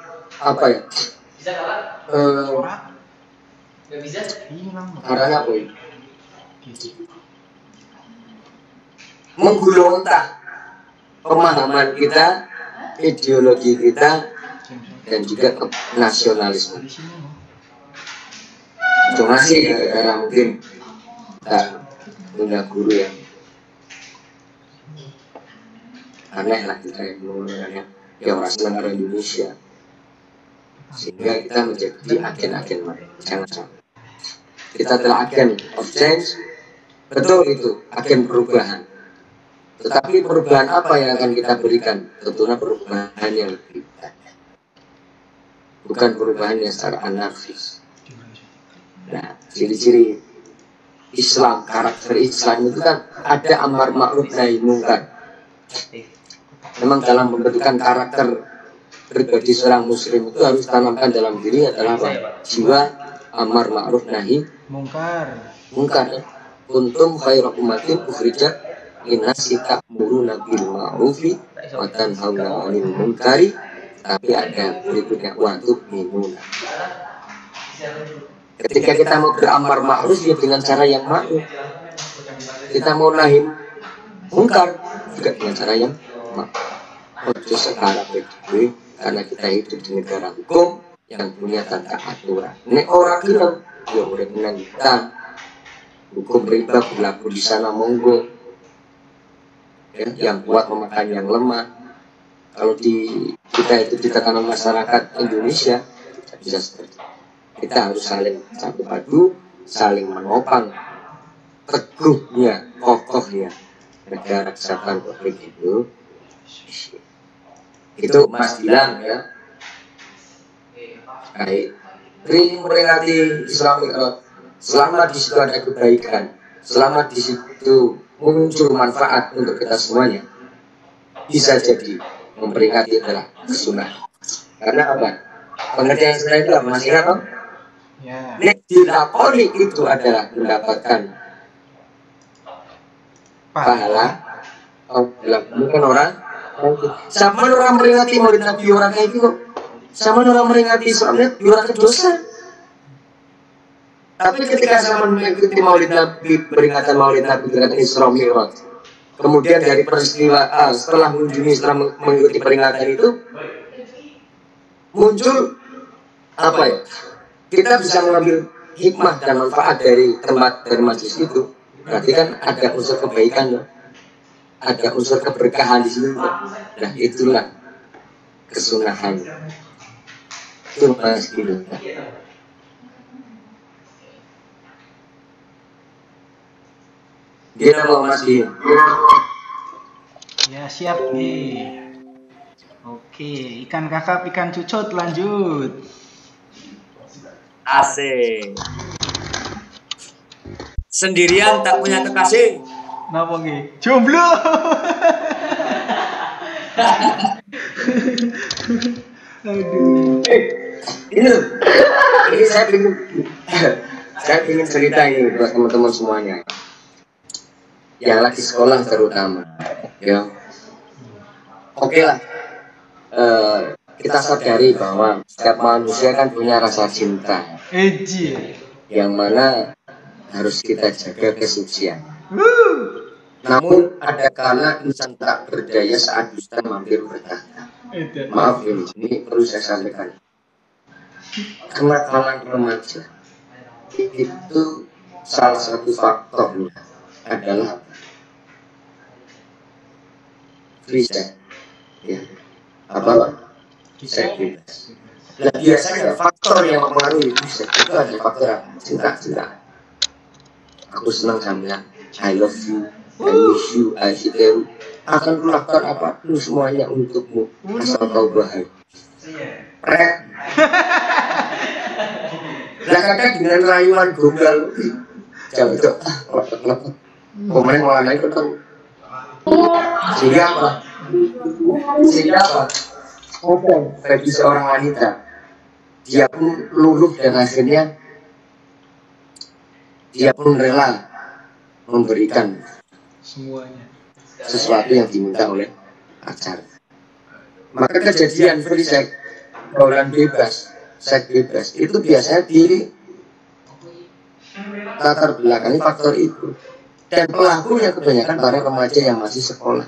arahnya apa ini? Menggulung-entah pemahaman kita, ideologi kita, dan juga nasionalisme. Cuma sih gara-gara mungkin kita punya guru yang aneh lah, kita yang menggunakannya yang orang negara Indonesia, sehingga kita menjadi agen-agen mereka. Jangan sampai kita telah agen of change, betul itu agen perubahan. Tetapi perubahan apa yang akan kita berikan? Tentunya perubahan yang lebih baik, bukan perubahan yang secara anarkis. Nah, ciri-ciri Islam, karakter Islam itu kan ada amar ma'ruf nahi munkar. Memang dalam pembentukan karakter pribadi seorang muslim itu harus tanamkan dalam diri adalah apa? Jiwa amar ma'ruf nahi munkar. Kuntum khairu ummatin ukhrijat linnas ta'muruna bil ma'rufi wa tanhauna 'anil munkari. Tapi ada berikutnya wa tu'minuna. Ketika kita mau beramar ma'ruf ya dengan cara yang ma'ruf. Kita mau nahi munkar juga dengan cara yang ma'ruf. Ojo sekarang itu karena kita hidup di negara hukum yang punya tata aturan. Nek orang bilang ya udah menang kita. Hukum riba berlaku di sana monggo. Ya, yang kuat memakan yang lemah. Kalau kita itu ditekan masyarakat Indonesia bisa seperti itu. Kita harus saling satu padu, saling menopang teguhnya, kokohnya negara kesatuan Republik itu. Itu Mas bilang ya. Baik. Ini memperingati Islam selama di situ ada kebaikan, selama di situ muncul manfaat untuk kita semuanya, bisa jadi memperingati adalah kesunahan. Karena apa? Pengertian sunnah itu apa? Masih ingat, Ya. nek dilakoni itu adalah mendapatkan pahala. Bukan orang sama orang meringati maulid Nabi orang kayak gitu, sama orang meringati Islamnya orang dosa. Tapi ketika sama mengikuti maulid Nabi, peringatan maulid Nabi dengan Isra Mi'raj, kemudian dari peristiwa setelah mengikuti peringatan itu muncul apa ya? Kita bisa mengambil hikmah dan manfaat dari tempat dari majlis itu. Berarti kan ada unsur kebaikan ya. Ada unsur keberkahan di situ. Nah, itulah kesunahan. Itu pasti. Dia mau masih. Ya, siap nih. Oke, ikan kakap, ikan cucut, lanjut. Asik. Sendirian tak punya kekasih. Napa nggih? Jomblo. Aduh. Ini saya ingin cerita ini buat teman-teman semuanya yang lagi sekolah terutama, ya. Oke lah, kita sadari bahwa setiap manusia kan punya rasa cinta, yang mana harus kita jaga kesucian. Namun ada kala insan tak berdaya saat dusta mampir bertahta. Maaf ini perlu saya sampaikan. Kenakalan remaja itu salah satu faktornya adalah free sex, ya. Apa? Seks bebas. Nah, biasanya faktor yang mempengaruhi free sex itu ada faktor apa? Cinta. Aku senang sama I love you, I wish you, I see you. Akan kulakukan apapun semuanya untukmu asal kau bahagia. Lah kadang dengan rayuan gombal jauh itu komen malah naik ketemu. Sehingga apa? Bagi seorang wanita, dia pun luluh dan akhirnya dia pun rela memberikan semuanya sesuatu yang diminta oleh pacar. Maka kejadian free sex, pergaulan bebas, seks bebas itu biasanya di latar belakangi faktor itu, dan pelakunya kebanyakan para remaja yang masih sekolah.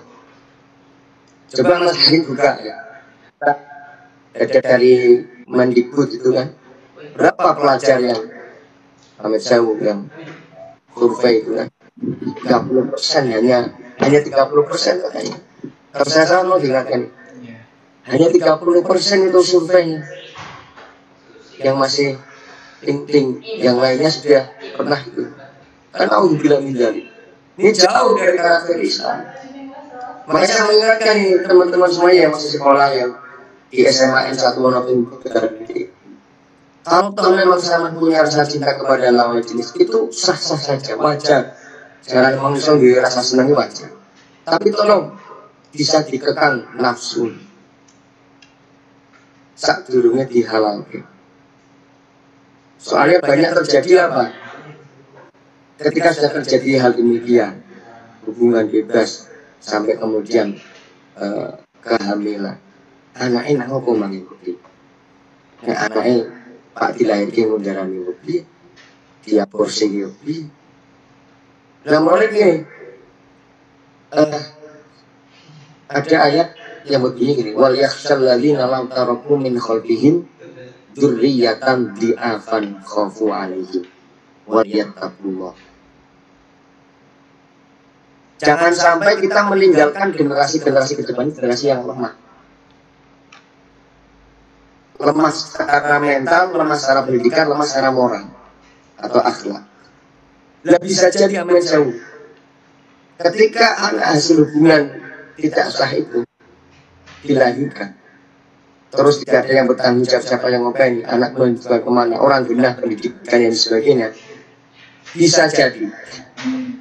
Coba Mas Hari buka ya, ada dari Mendikbud itu kan, berapa pelajar yang Ahmed Jauh yang survei itu kan, 30% hanya 30% katanya. Kalau saya salah mau dikatakan hanya 30% itu surveinya yang masih ting-ting, yang lainnya sudah pernah itu. Karena Allah bilang ini jauh dari karakter Islam. Makanya saya mengingatkan teman-teman semuanya yang masih sekolah yang di SMA N1 Monopin kalau toh memang sama punya rasa cinta kepada lawan jenis itu sah-sah saja, wajar. Jangan manusia rasa senang wajar. Tapi tolong bisa dikekang nafsu. Saat durungnya dihalalkan. Soalnya banyak terjadi apa? Ketika sudah terjadi hal demikian, hubungan bebas sampai kemudian kehamilan, anaknya nggak mau mengikuti. Anaknya Pak dilahirkan menjalani hobi, dia porsi hobi. Nah mulai gini, ada ayat yang begini, wal yakhshal ladzina lam taraku min khalfihim dzurriyyatan dhi'afan khafu 'alaihim wa yattaqullah. Jangan sampai kita meninggalkan generasi-generasi ke depan, generasi yang lemah secara mental, lemah secara pendidikan, lemah secara moral atau akhlak. Lah bisa jadi aman jauh. Ketika anak hasil hubungan tidak sah itu dilahirkan, terus tidak ada yang bertanggung jawab, siapa yang ngopeni, anak menjual kemana, orang genah pendidikan dan sebagainya. bisa jadi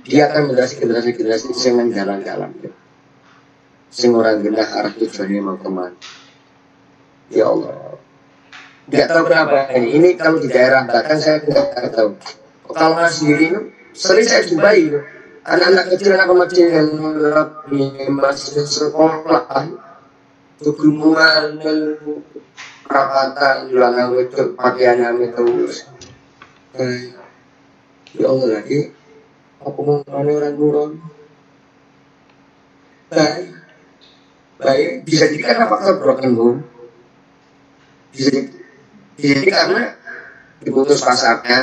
dia akan generasi yang jalan-jalan sing orang genah arah tujuannya mau kemana. Ya Allah, nggak tahu kenapa ini kalau di daerah Batang saya nggak tahu. Kalau sendiri itu sering saya jumpai itu anak-anak kecil yang masih sekolah kegumungan perawatan jualan itu pakaiannya itu. Ya Allah lagi apa mau orang nurun baik bisa jadi karena faktor broken home, bisa jadi karena diputus pasarnya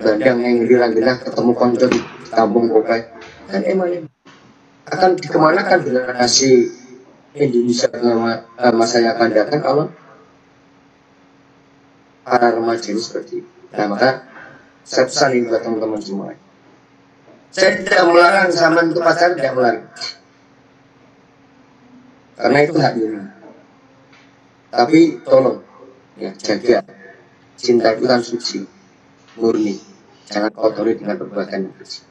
dan yang hilang-hilang ketemu konco di kampung Kopai kan emang akan dikemanakan generasi Indonesia masa yang akan datang kalau para remaja ini seperti itu. Nah maka saya pesan ini buat teman-teman semua, saya tidak melarang zaman itu pacaran, tidak melarang karena itu hak diri, tapi tolong ya jaga cinta itu kan suci murni, jangan kotori dengan perbuatan yang bersih.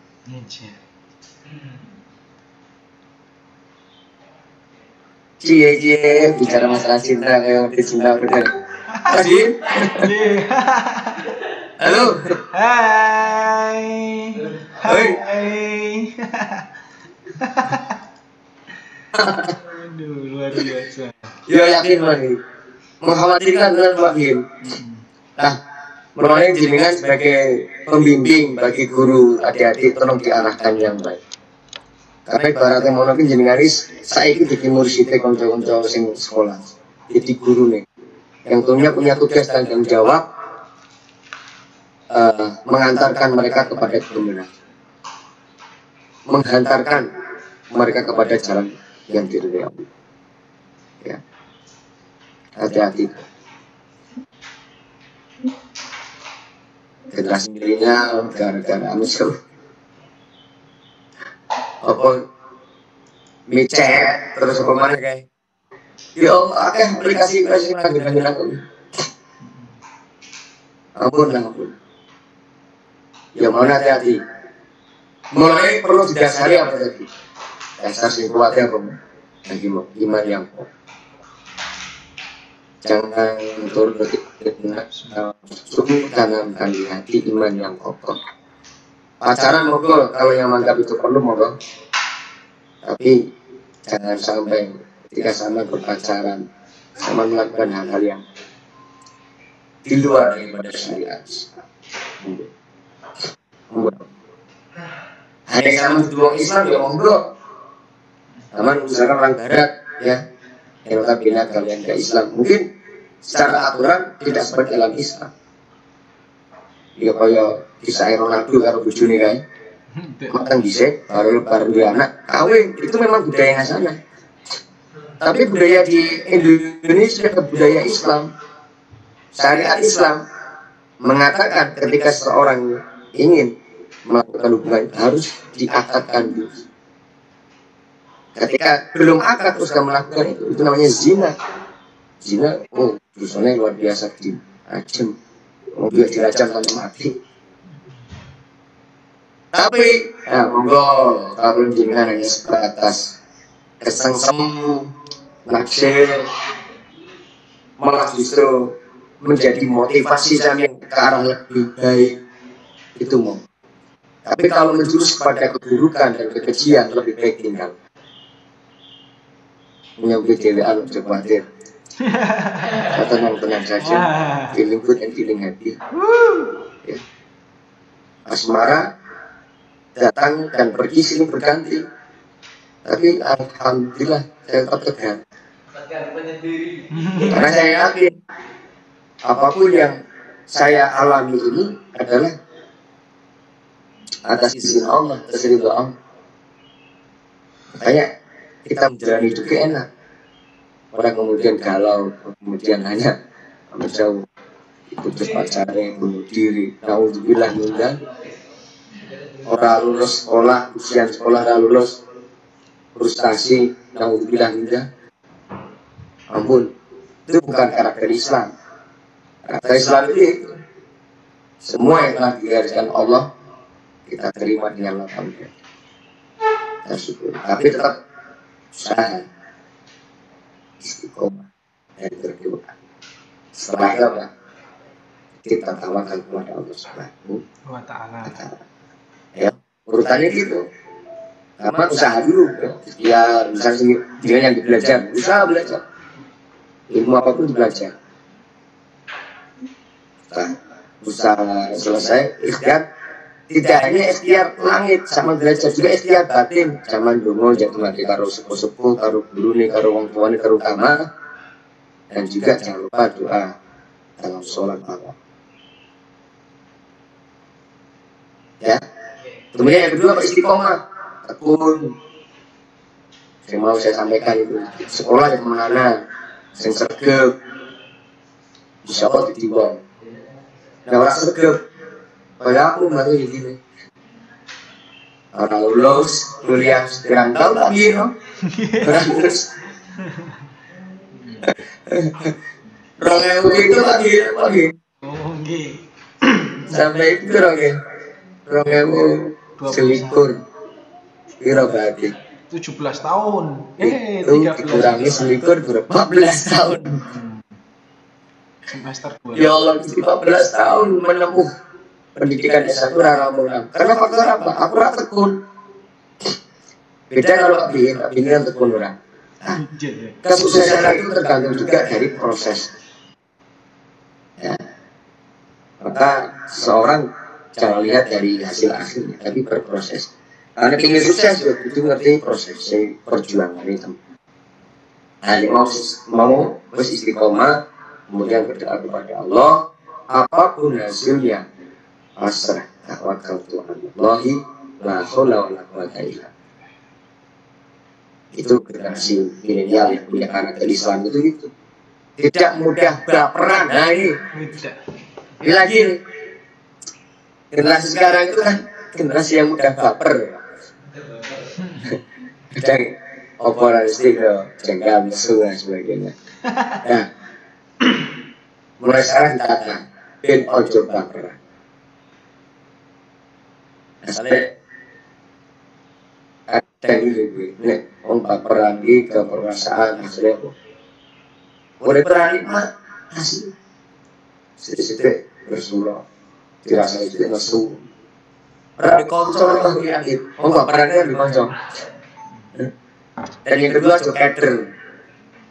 Cie bicara masalah cinta kayak di cinta bener. Kasih. Halo. Hai. Aduh, luar biasa. Ya yakin lagi. Mengkhawatirkan dengan yakin. Nah, mulai jenengan sebagai pembimbing bagi guru adik-adik tolong diarahkan yang baik. Karena ibaratnya mau nanti jenenganis, saya ini jadi murid konco-konco sing sekolah, jadi guru nih, yang punya tugas dan tanggung jawab mengantarkan mereka kepada kebenaran, menghantarkan mereka kepada jalan yang diridhoi Allah. Ya, hati-hati. Generasi milenial gara-gara musuh apa micet terus apa mana kayak yo aplikasi dengan aku ampun ya mana hati-hati mulai perlu didasari apa tadi dasar sing kuat ya bang iman yang kuat jangan turun sungguh tanamkan di hati iman yang kokoh. Pacaran monggo kalau yang menganggap itu perlu monggo, tapi jangan sampai ketika sama berpacaran sama melakukan hal-hal yang di luar daripada syariat. Hanya sama dua Islam ya monggo, aman misalkan orang Barat ya yang notabene kalian ke Islam mungkin secara aturan tidak seperti dalam Islam. Ya kaya kisah Ronaldo karo bojone kae. Matang dhisik baru dia anak kawin, itu memang budaya sana. Tapi budaya di Indonesia budaya Islam, syariat Islam mengatakan ketika seseorang ingin melakukan hubungan harus diakadkan dulu. Ketika belum akad terus kamu melakukan itu namanya zina. Zina, dosanya luar biasa di ajem. Mobil dirajam sampai mati. Tapi, monggo kalau jenengan hanya sebatas kesengsem, naksir, malah justru menjadi motivasi sampai ke arah lebih baik itu mau. Tapi kalau menjurus kepada keburukan dan kekejian lebih baik tinggal. Punya BDWA untuk khawatir. Tenang saja, feeling good and feeling happy. Ya. Asmara datang dan pergi silih berganti, tapi alhamdulillah saya tetap tegar. Karena saya yakin apapun yang saya alami ini adalah atas izin Allah, atas ridho Allah. Makanya kita menjalani hidup enak. Orang kemudian galau, kemudian hanya menjauh, putus pacarnya, bunuh diri, naudzubillah minzalik. Orang lulus sekolah, ujian sekolah nggak lulus, frustasi, naudzubillah minzalik. Ampun, itu bukan karakter Islam. Karakter Islam itu semua yang telah digariskan Allah kita terima dengan lapang dada. Kita syukur. Tapi tetap usaha, istiqomah dan berdoa. Setelah itu apa? Kita tawakal kepada Allah Subhanahu wa ta'ala. Ya, urutannya gitu. Karena usaha dulu ya, misalnya dengan yang belajar, usaha belajar. Ilmu apapun belajar. Nah, usaha selesai, ikhtiar. Tidak hanya ikhtiar langit, sama belajar juga ikhtiar batin. Zaman dulu jatuh lagi karo sepuh-sepuh, karo guru nih, karo wong tua nih, karo utama. Dan juga jangan lupa doa dalam sholat malam. Ya. Kemudian yang kedua istiqomah, tekun. Yang mau saya sampaikan itu sekolah yang mana, yang sergap, insya Allah ditimbang. Nah orang sergap, kayak aku masih gini. Orang lulus kuliah sekarang tahu tak gitu, orang lulus. Orang itu lagi. Oh, nggih. Sampai itu orang selikur, kira berarti 17 tahun. itu 13. dikurangi selikur 14 tahun. Semester 2. Ya Allah, 14 tahun menempuh pendidikan S1 rara-rara. Karena faktor apa? Aku ora tekun. Beda kalau bikin tekun orang. Nah, kesuksesan itu tergantung juga dari proses. Ya. Maka seorang jangan lihat dari hasil akhirnya, tapi berproses. Karena ingin sukses itu ngerti proses perjuangan itu. Nah, mau istiqomah, kemudian berdoa kepada Allah, apapun hasilnya, pasrah tawakal Allahi la haula wala quwwata illa billah. Itu generasi milenial yang punya karakter Islam itu gitu. Tidak mudah baperan. Nah ini lagi generasi sekarang itu kan generasi yang mudah baper. Dan operasi ke jengkel musuh dan sebagainya. Nah, mulai sekarang ditata ben ojo baperan. Misalnya ada gitu, nih orang baperan di keperasaan hasilnya apa? Mulai berani mah hasil sedikit bersurau, dirasa itu nesu. Orang dikonsol lah yakin, orang baperannya dikonsol. Dan yang kedua jokader,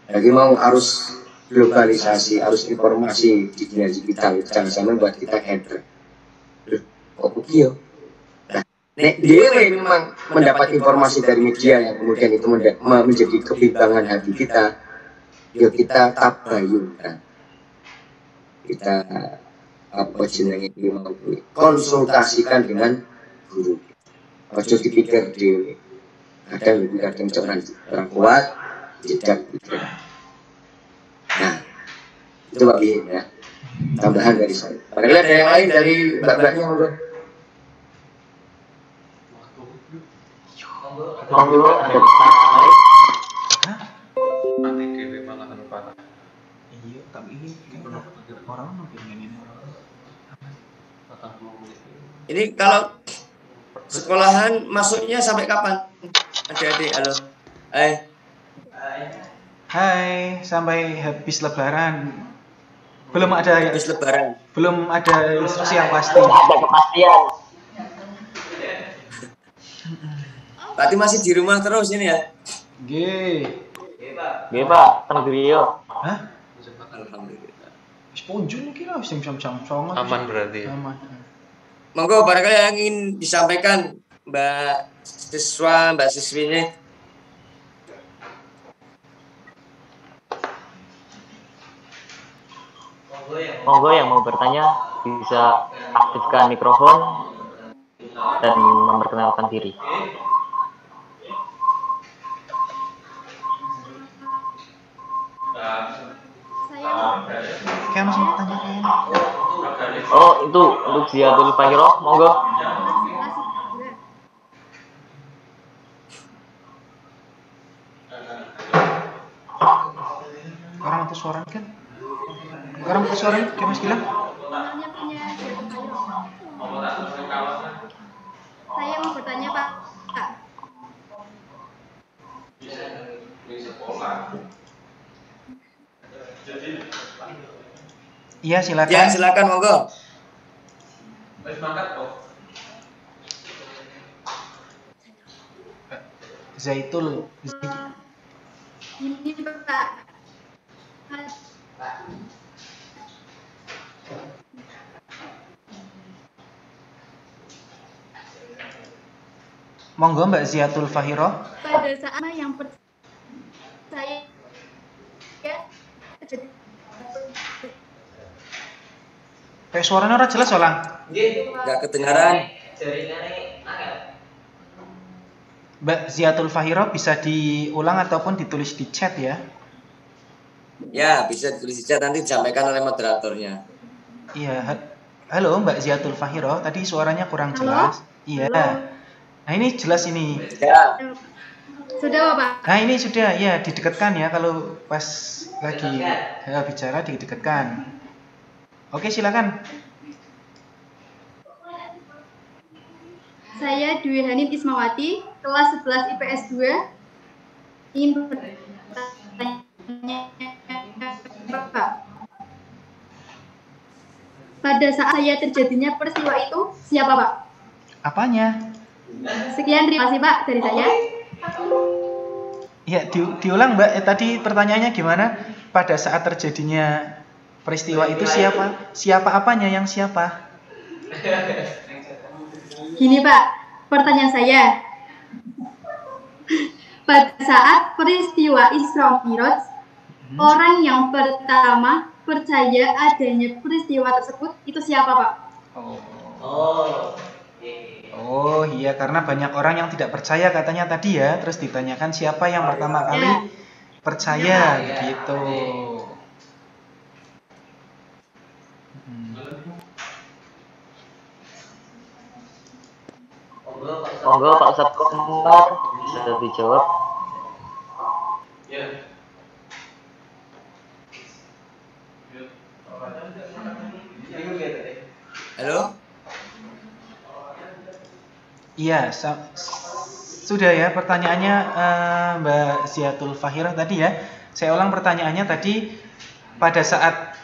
lagi mau arus globalisasi, arus informasi di dunia digital, jangan sampai buat kita hater. Kok begitu? Nek dia memang mendapat informasi dari media yang kemudian itu menjadi kebimbangan hati kita, ya kita tabayunkan, kita apa jenenge konsultasikan dengan guru. Ojo dipikir dewe. Kadang orang kuat, tidak pikir. Nah, itu bagi ya tambahan dari saya. Padahal ada yang lain dari mbak-mbaknya monggo. Monggo ada pertanyaan lain. Hah? Mati dewe malah parah. Iya, tapi ini orang pengen ini. Ini kalau sekolahan masuknya sampai kapan? Adik-adik, halo. Hai, sampai habis lebaran. Belum ada Habis lebaran. belum ada instruksi yang pasti. Ada kepastian. Berarti masih di rumah terus ini ya? Nggih. Nggih, Pak, teng griya. Hah? Alhamdulillah. Wis punjul iki lho jam songo. Aman berarti. Aman. Monggo barangkali yang ingin disampaikan Mbak siswa, Mbak siswinya. Monggo yang mau bertanya bisa aktifkan mikrofon dan memperkenalkan diri. Kayak masih pertanyaan. Oh, itu untuk Ziyatul Fahiroh, monggo. Orang itu suara kan? Orang itu suara kayak Mas Gilang? Iya, silakan. Ya, silakan monggo. Zaitul. Ini Pak. Monggo Mbak Ziatul Fahiroh. Pada saat yang percaya Suaranya ora jelas Olang. Enggak kedengaran. Mbak Ziatul Fahiroh bisa diulang ataupun ditulis di chat ya. Ya, bisa ditulis di chat, nanti disampaikan oleh moderatornya. Iya. Halo Mbak Ziatul Fahiroh, tadi suaranya kurang Halo? jelas. Iya. Halo? Nah ini jelas ini. Ya, Sudah Pak. Nah ini sudah ya didekatkan ya kalau pas lagi bicara didekatkan. Oke silakan. Saya Dwi Hanin Ismawati, kelas 11 IPS 2. Ingin bertanya, Pak. Pada saat saya terjadinya peristiwa itu, siapa Pak? Apanya? Sekian, terima kasih Pak dari saya. Ya diulang Mbak. Tadi pertanyaannya gimana? Pada saat terjadinya peristiwa itu siapa? Siapa apanya yang siapa? Gini Pak, pertanyaan saya. Pada saat peristiwa Isra Mi'raj, orang yang pertama percaya adanya peristiwa tersebut itu siapa Pak? Oh iya, karena banyak orang yang tidak percaya katanya tadi ya. Terus ditanyakan siapa yang pertama kali percaya gitu. Monggo Pak Ustadz Komar bisa dijawab. halo. Iya, sudah ya pertanyaannya Mbak Ziatul Fahiroh tadi ya. Saya ulang pertanyaannya tadi, pada saat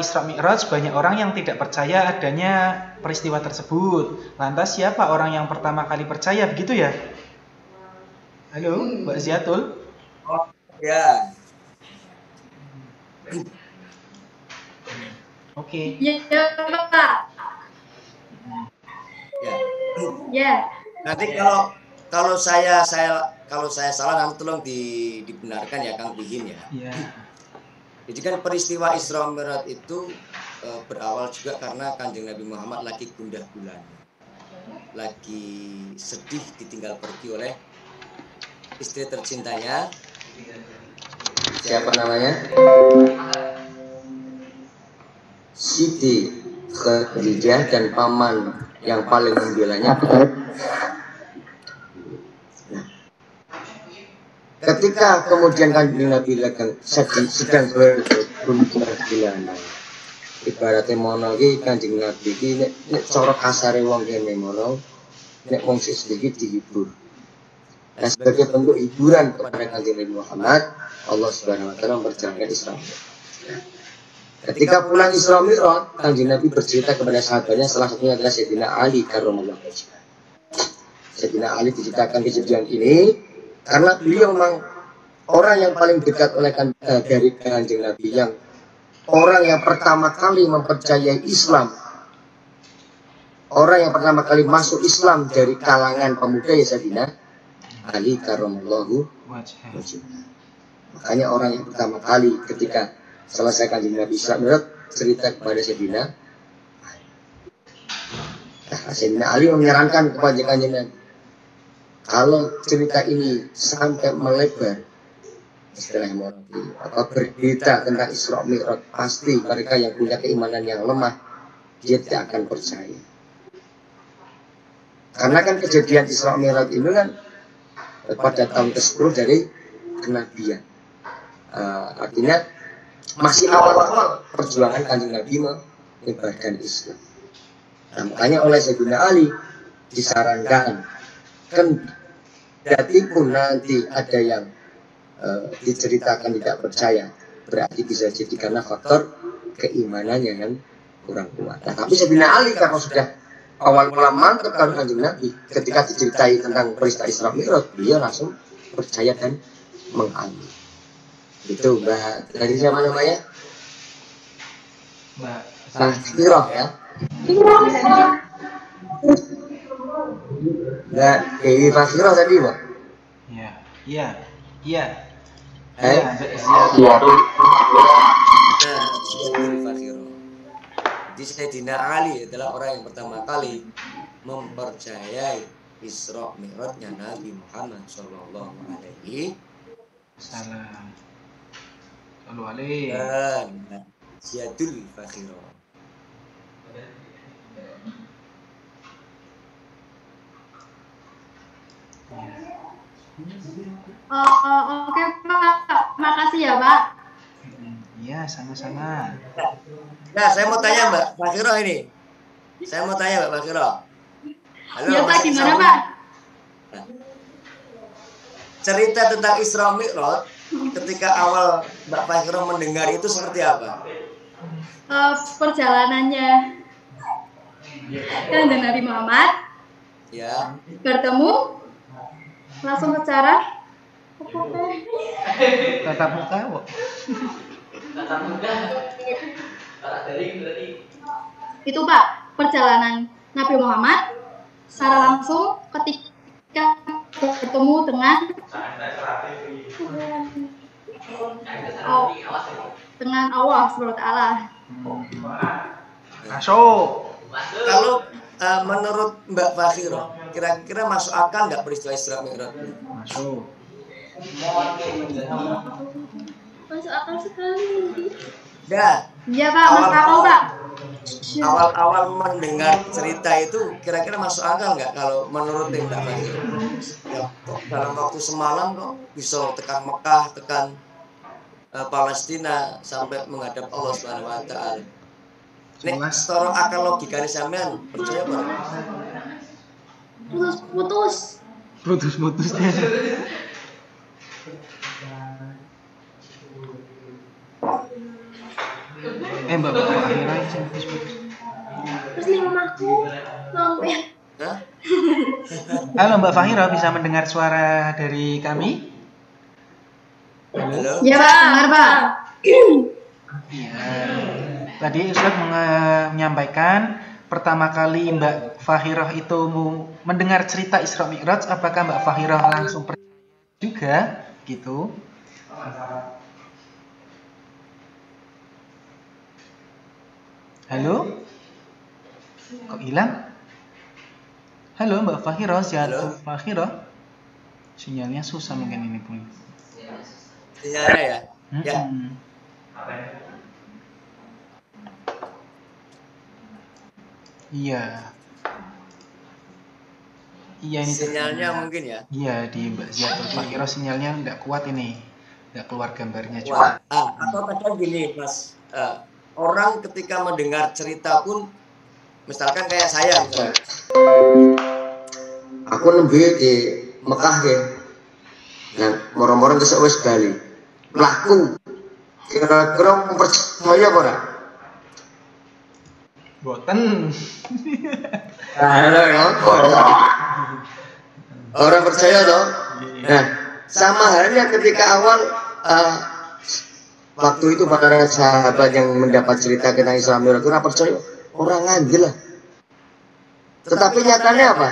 Isra Mi'raj banyak orang yang tidak percaya adanya peristiwa tersebut. Lantas siapa orang yang pertama kali percaya begitu ya? Halo, Mbak Ziatul? Oh, ya. Oke. Ya Pak. Ya. Ya. Nanti kalau saya salah nanti tolong dibenarkan ya Kang Bihin ya. Iya. Jadi kan peristiwa Isra Mi'raj itu berawal juga karena Kanjeng Nabi Muhammad lagi gundah gulana, lagi sedih ditinggal pergi oleh istri tercintanya. Siapa namanya? Siti Khadijah, dan paman yang paling membelanya. Ketika kemudian Kanjeng Nabi sedang bergundah gulana, ibaratnya mono iki Kanjeng Nabi iki nek cara kasare wong kene mono, nek wong sedikit dihibur. Nah, sebagai bentuk hiburan kepada Kanjeng Nabi Muhammad, Allah Subhanahu wa taala mempercayakan Isra Mi'raj. Ketika pulang Isra Mi'raj, Kanjeng Nabi bercerita kepada sahabatnya, salah satunya adalah Sayyidina Ali karramallahu wajhahu. Sayyidina Ali diceritakan kejadian ini karena beliau memang orang yang paling dekat dari Kanjeng Nabi, yang orang yang pertama kali mempercayai Islam, orang yang pertama kali masuk Islam dari kalangan pemuda ya Sayyidina Ali karramallahu wajhahu. Makanya orang yang pertama kali ketika selesai Kanjeng Nabi Isra Mi'raj cerita kepada Sayyidina Ali. Nah, Sayyidina Ali menyarankan kepada Kanjeng Nabi, kalau cerita ini sampai melebar, istilahnya atau berita tentang Isra Mi'raj, pasti mereka yang punya keimanan yang lemah dia tidak akan percaya. Karena kan kejadian Isra Mi'raj ini kan pada tahun ke-10 dari kenabian. Artinya masih awal-awal perjuangan Kanjeng Nabi menyebarkan Islam. Nah, makanya oleh Sayyidina Ali disarankan, kan jadi pun nanti ada yang diceritakan tidak percaya, berarti bisa jadi karena faktor keimanannya yang kurang kuat. Nah, tapi Sayyidina Ali karena sudah awal mula mantap kalau Kanjeng Nabi, ketika diceritai tentang peristiwa Isra Mi'raj, dia langsung percaya dan mengamini. Itu Mbak, tadi siapa namanya? Mbak Fakhirah ya. Mbak Dewi Fakhirah tadi Mbak. Iya. Ziyatul Fakhirah. Jadi Sayyidina Ali adalah orang yang pertama kali mempercayai Isra Mi'rajnya Nabi Muhammad Sallallahu Alaihi Wasallam. dan Ziyatul Fakhirah. Oke Pak, makasih ya Pak. Iya, sama-sama. Nah, saya mau tanya Mbak Fakhirah ini. Saya mau tanya Mbak Fakhirah. Halo, Ya Pak, masih gimana sambung? Pak? Cerita tentang Isra Mi'raj ketika awal Mbak Fakhirah mendengar itu seperti apa? Perjalanannya Kanjeng Nabi Muhammad Ya. bertemu langsung secara Tatap muka kok. itu Pak, perjalanan Nabi Muhammad secara langsung ketika bertemu dengan Allah Subhanahu wa taala. Masuk. Kalau menurut Mbak Fakhirah, kira-kira masuk akal nggak peristiwa Isra Mi'raj? Masuk. Masuk akal sekali. Ya, Iya Pak, masuk akal Pak. awal-awal mendengar cerita itu kira-kira masuk akal nggak kalau menurut Mbak Fakhirah? Ya, kok dalam waktu semalam kok bisa tekan Mekah, tekan Palestina sampai menghadap Allah Subhanahu wa taala. Nek secara akal logikane sampean percaya apa? Putus. Putus-putusnya. Mbak Fakhirah yang putus-putus. Terus nih mamaku ngomong Hah? Halo Mbak Fakhirah, bisa mendengar suara dari kami? Halo? ya Pak, dengar Pak. Iya. Tadi Ustaz menyampaikan pertama kali Mbak Fakhirah itu mendengar cerita Isra Mi'raj, apakah Mbak Fakhirah langsung percaya juga gitu? Halo? Kok hilang? Halo Mbak Fakhirah, Ziyatul Fakhirah. Sinyalnya susah mungkin ini pun. Sinyalnya ya? Ya. Iya. Iya ini Sinyalnya mungkin ya. Iya di Mbak Ziyatul Fakhirah sinyalnya nggak kuat ini, nggak keluar gambarnya juga. Atau kadang gini Mas, orang ketika mendengar cerita pun, misalkan kayak saya misalnya. Aku nembe di Mekah ya. Nah, moro-moro kesuk wis bali. Laku. Kira-kira percaya apa ora? Boten. Halo ya. Orang percaya toh? Nah, sama halnya ketika awal waktu itu para sahabat yang mendapat cerita tentang Isra Mi'raj itu ora percaya, orang ngandel lah. Tetapi nyatanya apa?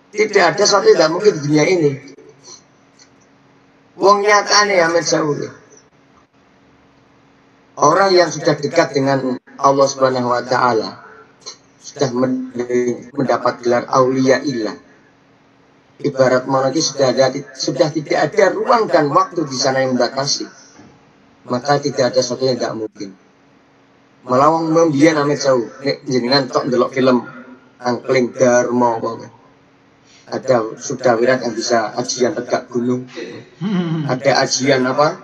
Tidak ada sesuatu yang tidak mungkin di dunia ini. Wong nyatanya Amin Saudi. Orang yang sudah dekat dengan Allah Subhanahu wa taala sudah mendapat gelar aulia illah. Ibarat monarki sudah tidak ada ruang dan waktu di sana yang membatasi. Maka tidak ada sesuatu yang tidak mungkin. Melawang membian Amin Saudi. Nek jenengan tok ndelok film Angkling Dharma apa. Ada sudawirat yang bisa ajian tegak gunung, ada ajian apa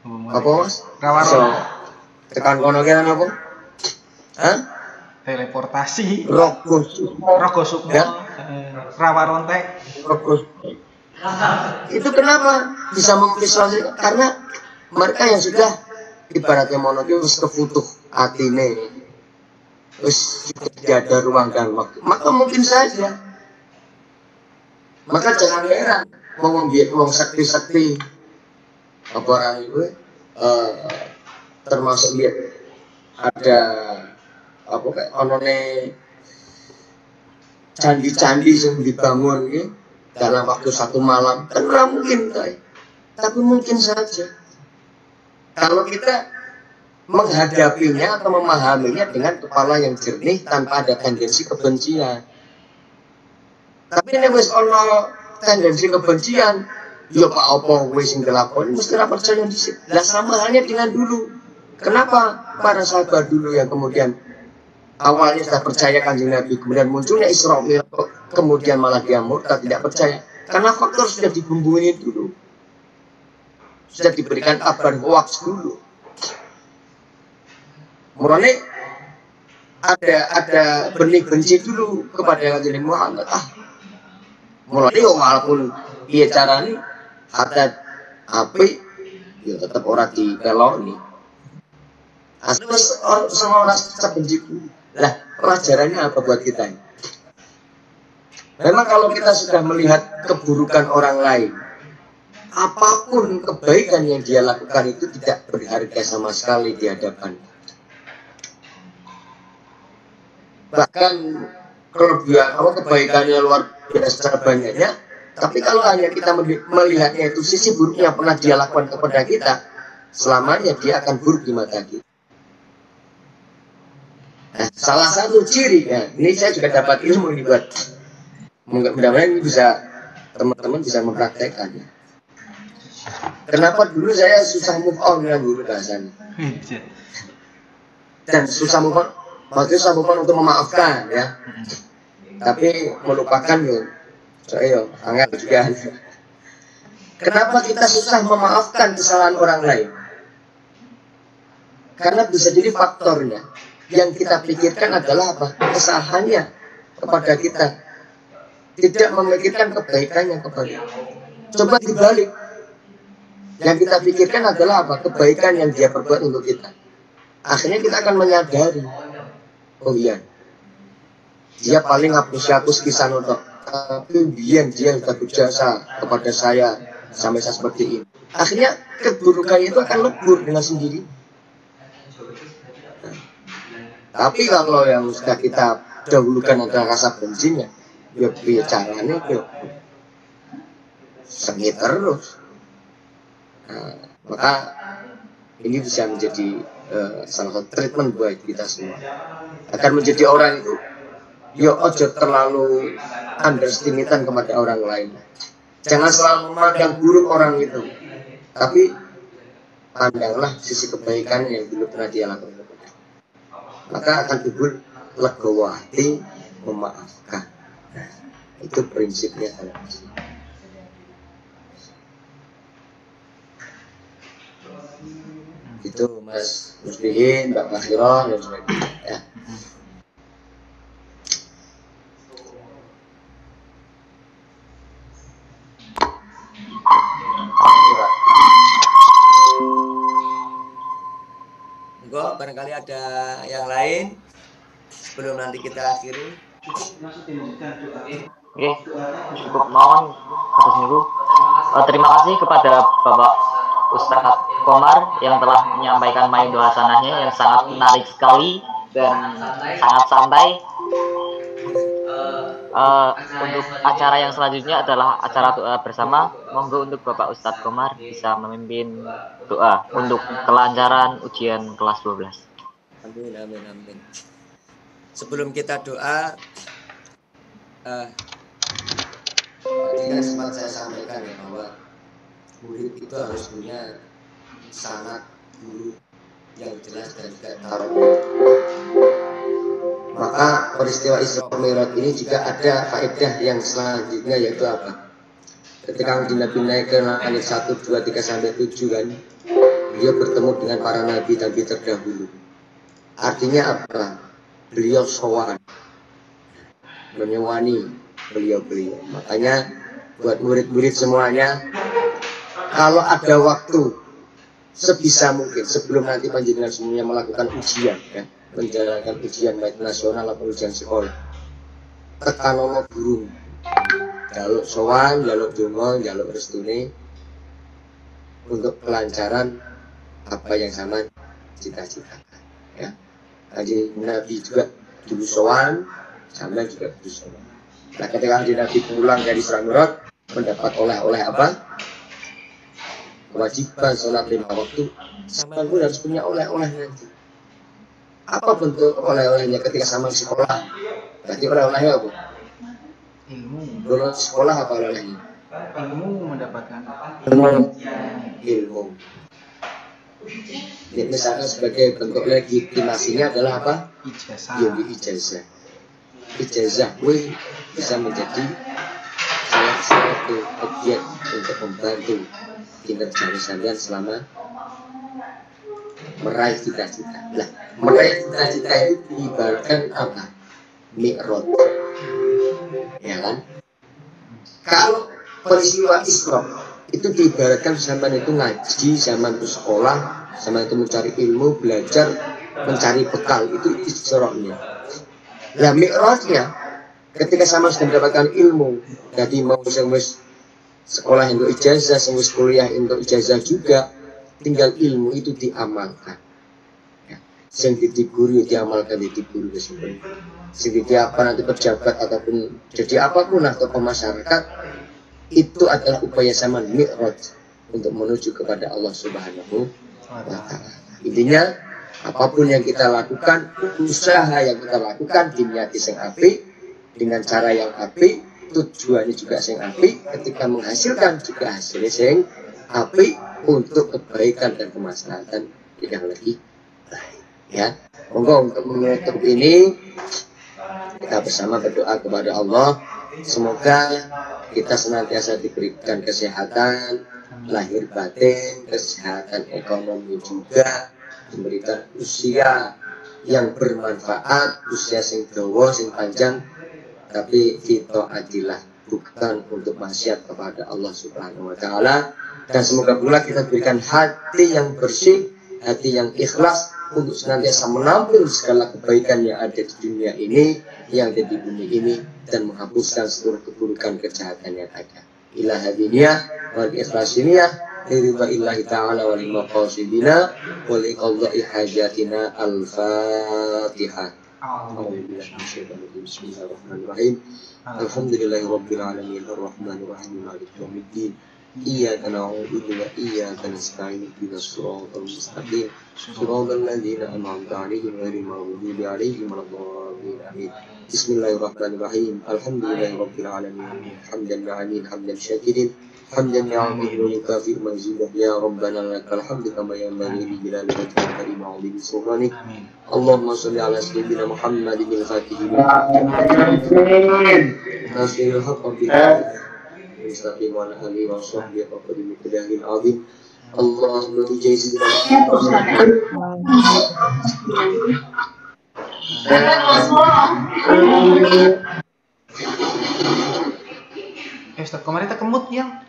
Mas? So, tekan kono kan apa? Hah? Teleportasi. Rogo Sukmo. Ya? Rawa rontek. Rogo. Itu kenapa bisa memvisualisasi? Karena mereka yang sudah ibaratnya mono itu wis kefutuh atine, wis tidak ada ruang dan waktu, maka mungkin saja. Maka jangan heran wong sakti apa orang itu termasuk lihat ada apa kayak onone candi-candi yang dibangun ya, dalam waktu 1 malam kan nggak mungkin tapi mungkin saja kalau kita menghadapinya atau memahaminya dengan kepala yang jernih tanpa ada tendensi kebencian. Tapi ini wis ono tendensi kebencian, ya Pak apa wis sing dilakoni mesti ora percaya dhisik. Lah sama halnya dengan dulu. Kenapa para sahabat dulu yang kemudian awalnya sudah percaya Kanjeng Nabi, kemudian munculnya Isra Mi'raj, kemudian malah dia murtad tidak percaya? Karena faktor sudah dibumbui dulu, sudah diberikan kabar hoax dulu. Mulanya ada benih benci dulu kepada Kanjeng Muhammad. Mulai walaupun dia caranya hadat api, ya tetap orang di peloni. Asli semua orang tetap benci. Lah pelajarannya apa buat kita? Memang kalau kita sudah melihat keburukan orang lain, apapun kebaikan yang dia lakukan itu tidak berharga sama sekali di hadapan. Bahkan kelebihan kebaikannya luar biasa banyaknya, tapi kalau hanya kita melihatnya itu sisi buruknya pernah dia lakukan kepada kita, selamanya dia akan buruk di mata kita. Nah, salah satu ciri ya, ini saya juga dapat ilmu ini buat mudah-mudahan ini bisa teman-teman bisa mempraktekannya. Kenapa dulu saya susah move on dengan guru bahasanya, dan susah move on, maksudnya susah move on untuk memaafkan ya. Tapi melupakan yo, saya angel juga. Kenapa kita susah memaafkan kesalahan orang lain? Karena bisa jadi faktornya yang kita pikirkan adalah apa? Kesalahannya kepada kita, tidak memikirkan kebaikannya kepada. Coba dibalik, yang kita pikirkan adalah apa? Kebaikan yang dia perbuat untuk kita. Akhirnya kita akan menyadari, oh iya, dia paling hapus kisah untuk tapi dia sudah berjasa kepada saya sampai saya seperti ini. Akhirnya keburukan itu akan lebur dengan sendiri. Tapi kalau yang sudah kita dahulukan adalah rasa bencinya, ya bicaranya ya sengit terus. Nah, maka ini bisa menjadi salah satu treatment buat kita semua. Akan menjadi orang itu, yo ojo terlalu underestimatean kepada orang lain. Jangan selalu memandang buruk orang itu, tapi pandanglah sisi kebaikan yang dulu pernah dia lakukan. Maka akan timbul legowo hati, memaafkan. Nah, itu prinsipnya. Itu Mas Muslihin, Mbak Makhirah dan sebagainya ya. Enggak, barangkali ada yang lain sebelum nanti kita akhiri. Oke, cukup mohon atas minggu. Terima kasih kepada Bapak Ustadz Komar yang telah menyampaikan maido hasanahnya yang sangat menarik sekali dan sangat santai. Untuk acara yang selanjutnya adalah acara doa bersama. Monggo untuk Bapak Ustadz Komar bisa memimpin doa untuk kelancaran ujian kelas 12. Amin, amin, amin. Sebelum kita doa, tadi kan sempat saya sampaikan ya bahwa murid itu harus punya sanad guru yang jelas dan juga tahu. Maka peristiwa Isra Mi'raj ini juga ada faedah yang selanjutnya, yaitu apa? Ketika Nabi naik ke langit 1, 2, 3 sampai 7 kan, beliau bertemu dengan para nabi-nabi terdahulu. Artinya apa? Beliau sowan, menyewani beliau-beliau. Makanya buat murid-murid semuanya, kalau ada waktu sebisa mungkin sebelum nanti panjenengan semuanya melakukan ujian, ya, menjalankan ujian baik nasional atau ujian sekolah, tekanono guru, jaluk sowan, jaluk donga, jaluk restune untuk kelancaran apa yang sama cita-citakan, ya. Kanjeng Nabi juga dulu sowan, sama juga dulu sowan. Nah, ketika Kanjeng Nabi pulang dari Isra Mi'raj mendapat oleh-oleh apa? Kewajiban sholat 5 waktu, sampean pun harus punya oleh-oleh nanti. Apa bentuk oleh-olehnya ketika sama sekolah? Berarti oleh-olehnya apa? Ilmu. Lulus sekolah apa oleh-olehnya? Ilmu mendapatkan. Ilmu. Jadi misalnya sebagai bentuk legitimasinya adalah apa? Ijazah. Ya, ijazah. Ijazah gue bisa menjadi salah satu objek untuk membantu kinerja sampean selama meraih cita-cita. Lah, meraih cita-cita itu diibaratkan apa? Mi'raj. Ya kan? Kalau peristiwa Isra itu diibaratkan zaman itu ngaji, zaman itu sekolah, zaman itu mencari ilmu, belajar, mencari bekal, itu Isra-nya. Lah Mi'rajnya ketika sama sudah mendapatkan ilmu, jadi mau sekolah untuk ijazah, semua kuliah untuk ijazah juga, tinggal ilmu itu diamalkan. Ya. Sing guru diamalkan di guru kesimpulan. Sing apa nanti pejabat ataupun jadi apapun lah tokoh masyarakat, itu adalah upaya zaman Mi'raj untuk menuju kepada Allah Subhanahu wa Ta'ala. Intinya apapun yang kita lakukan, usaha yang kita lakukan diniati sing apik, dengan cara yang apik, tujuannya juga sing apik, ketika menghasilkan juga hasilnya sing apik untuk kebaikan dan kemaslahatan yang lebih baik, ya. Monggo untuk menutup ini kita bersama berdoa kepada Allah, semoga kita senantiasa diberikan kesehatan lahir batin, kesehatan ekonomi juga, diberikan usia yang bermanfaat, usia sing dawa sing panjang, tapi kita adilah, bukan untuk maksiat kepada Allah Subhanahu wa Ta'ala. Dan semoga pula kita berikan hati yang bersih, hati yang ikhlas untuk senantiasa menampung segala kebaikan yang ada di dunia ini, yang ada di bumi ini, dan menghapuskan seluruh keburukan kejahatan yang ada. Ilah hadiniyah wal ikhlasiniyah liridha illahi ta'ala wal maqasidina wal iqadha'i hajatina al-fatihah. Bismillahirrahmanirrahim. Alhamdulillahirabbil alamin arrahmanir rahim maliki yaumiddin. Iyyaka na'budu wa iyyaka nasta'in ihdinas siratal mustaqim siratal ladzina an'amta 'alaihim ghairil maghdubi 'alaihim waladdallin. Bismillahirrahmanirrahim. Alhamdulillahirabbil alamin hamdan ma'anin hamdan syakirin hamdan ya'budu wa yukafi mazidah ya rabbana lakal hamdu kama yanbaghi li jalali wajhika karim wa 'azimi sultanik. Allahumma shalli ala sayyidina Muhammadin al-Fatih nasirul haqq bil mustaqim wa ala alihi wa sahbihi wa qadimi qadahil azim. Allahumma bijayzina Ustaz kemarin kita kemut yang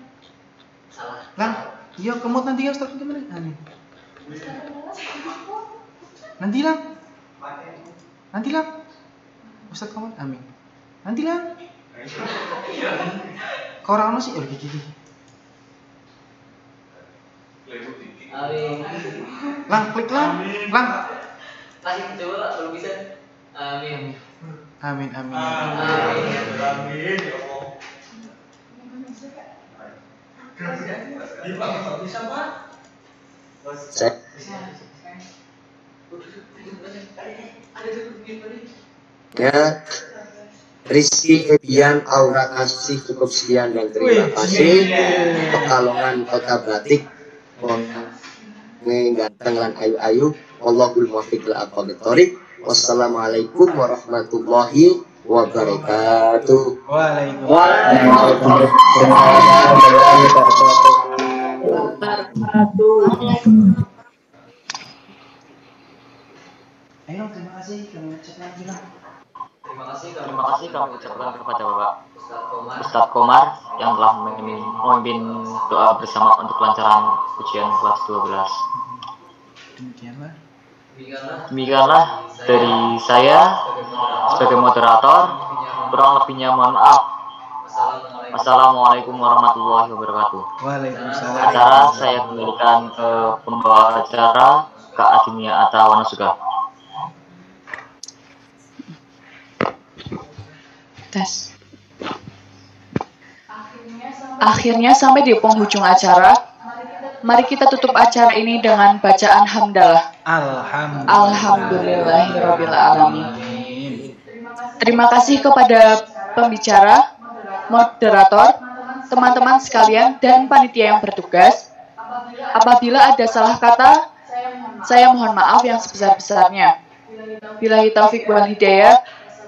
Lang, iya kemut nanti ya Ustaz kemarin. Nanti Lang. Ustaz kemarin, amin. Nanti Lang. Kau orang sih, gigi. Amin. Lang, klik Lang. Masih coba kalau bisa. Amin. Amin. Ya, Rizky Febian Aura Kasih cukup sekian dan terima kasih. Pekalongan Kota Batik, ganteng lan ayu-ayu. Wallahul muwaffiq ila aqwamit thoriq. Wassalamualaikum warahmatullahi wabarakatuh. Waalaikumsalam. Ayo, terima kasih kami ucapkan lagi lah. Terima kasih kami ucapkan kepada Bapak Ustadz Komar yang telah memimpin doa bersama untuk kelancaran ujian kelas 12. Demikianlah. Demikianlah dari saya sebagai moderator. Kurang lebihnya mohon maaf. Wassalamualaikum warahmatullahi wabarakatuh. Waalaikumsalam. Acara saya kembalikan ke pembawa acara, Kak Adinia Atta Wanasuka. Tes. Akhirnya sampai di penghujung acara. Mari kita tutup acara ini dengan bacaan hamdalah. Alhamdulillahirabbil alamin. Terima kasih kepada pembicara, moderator, teman-teman sekalian dan panitia yang bertugas. Apabila ada salah kata, saya mohon maaf yang sebesar-besarnya. Billahi taufik wal hidayah.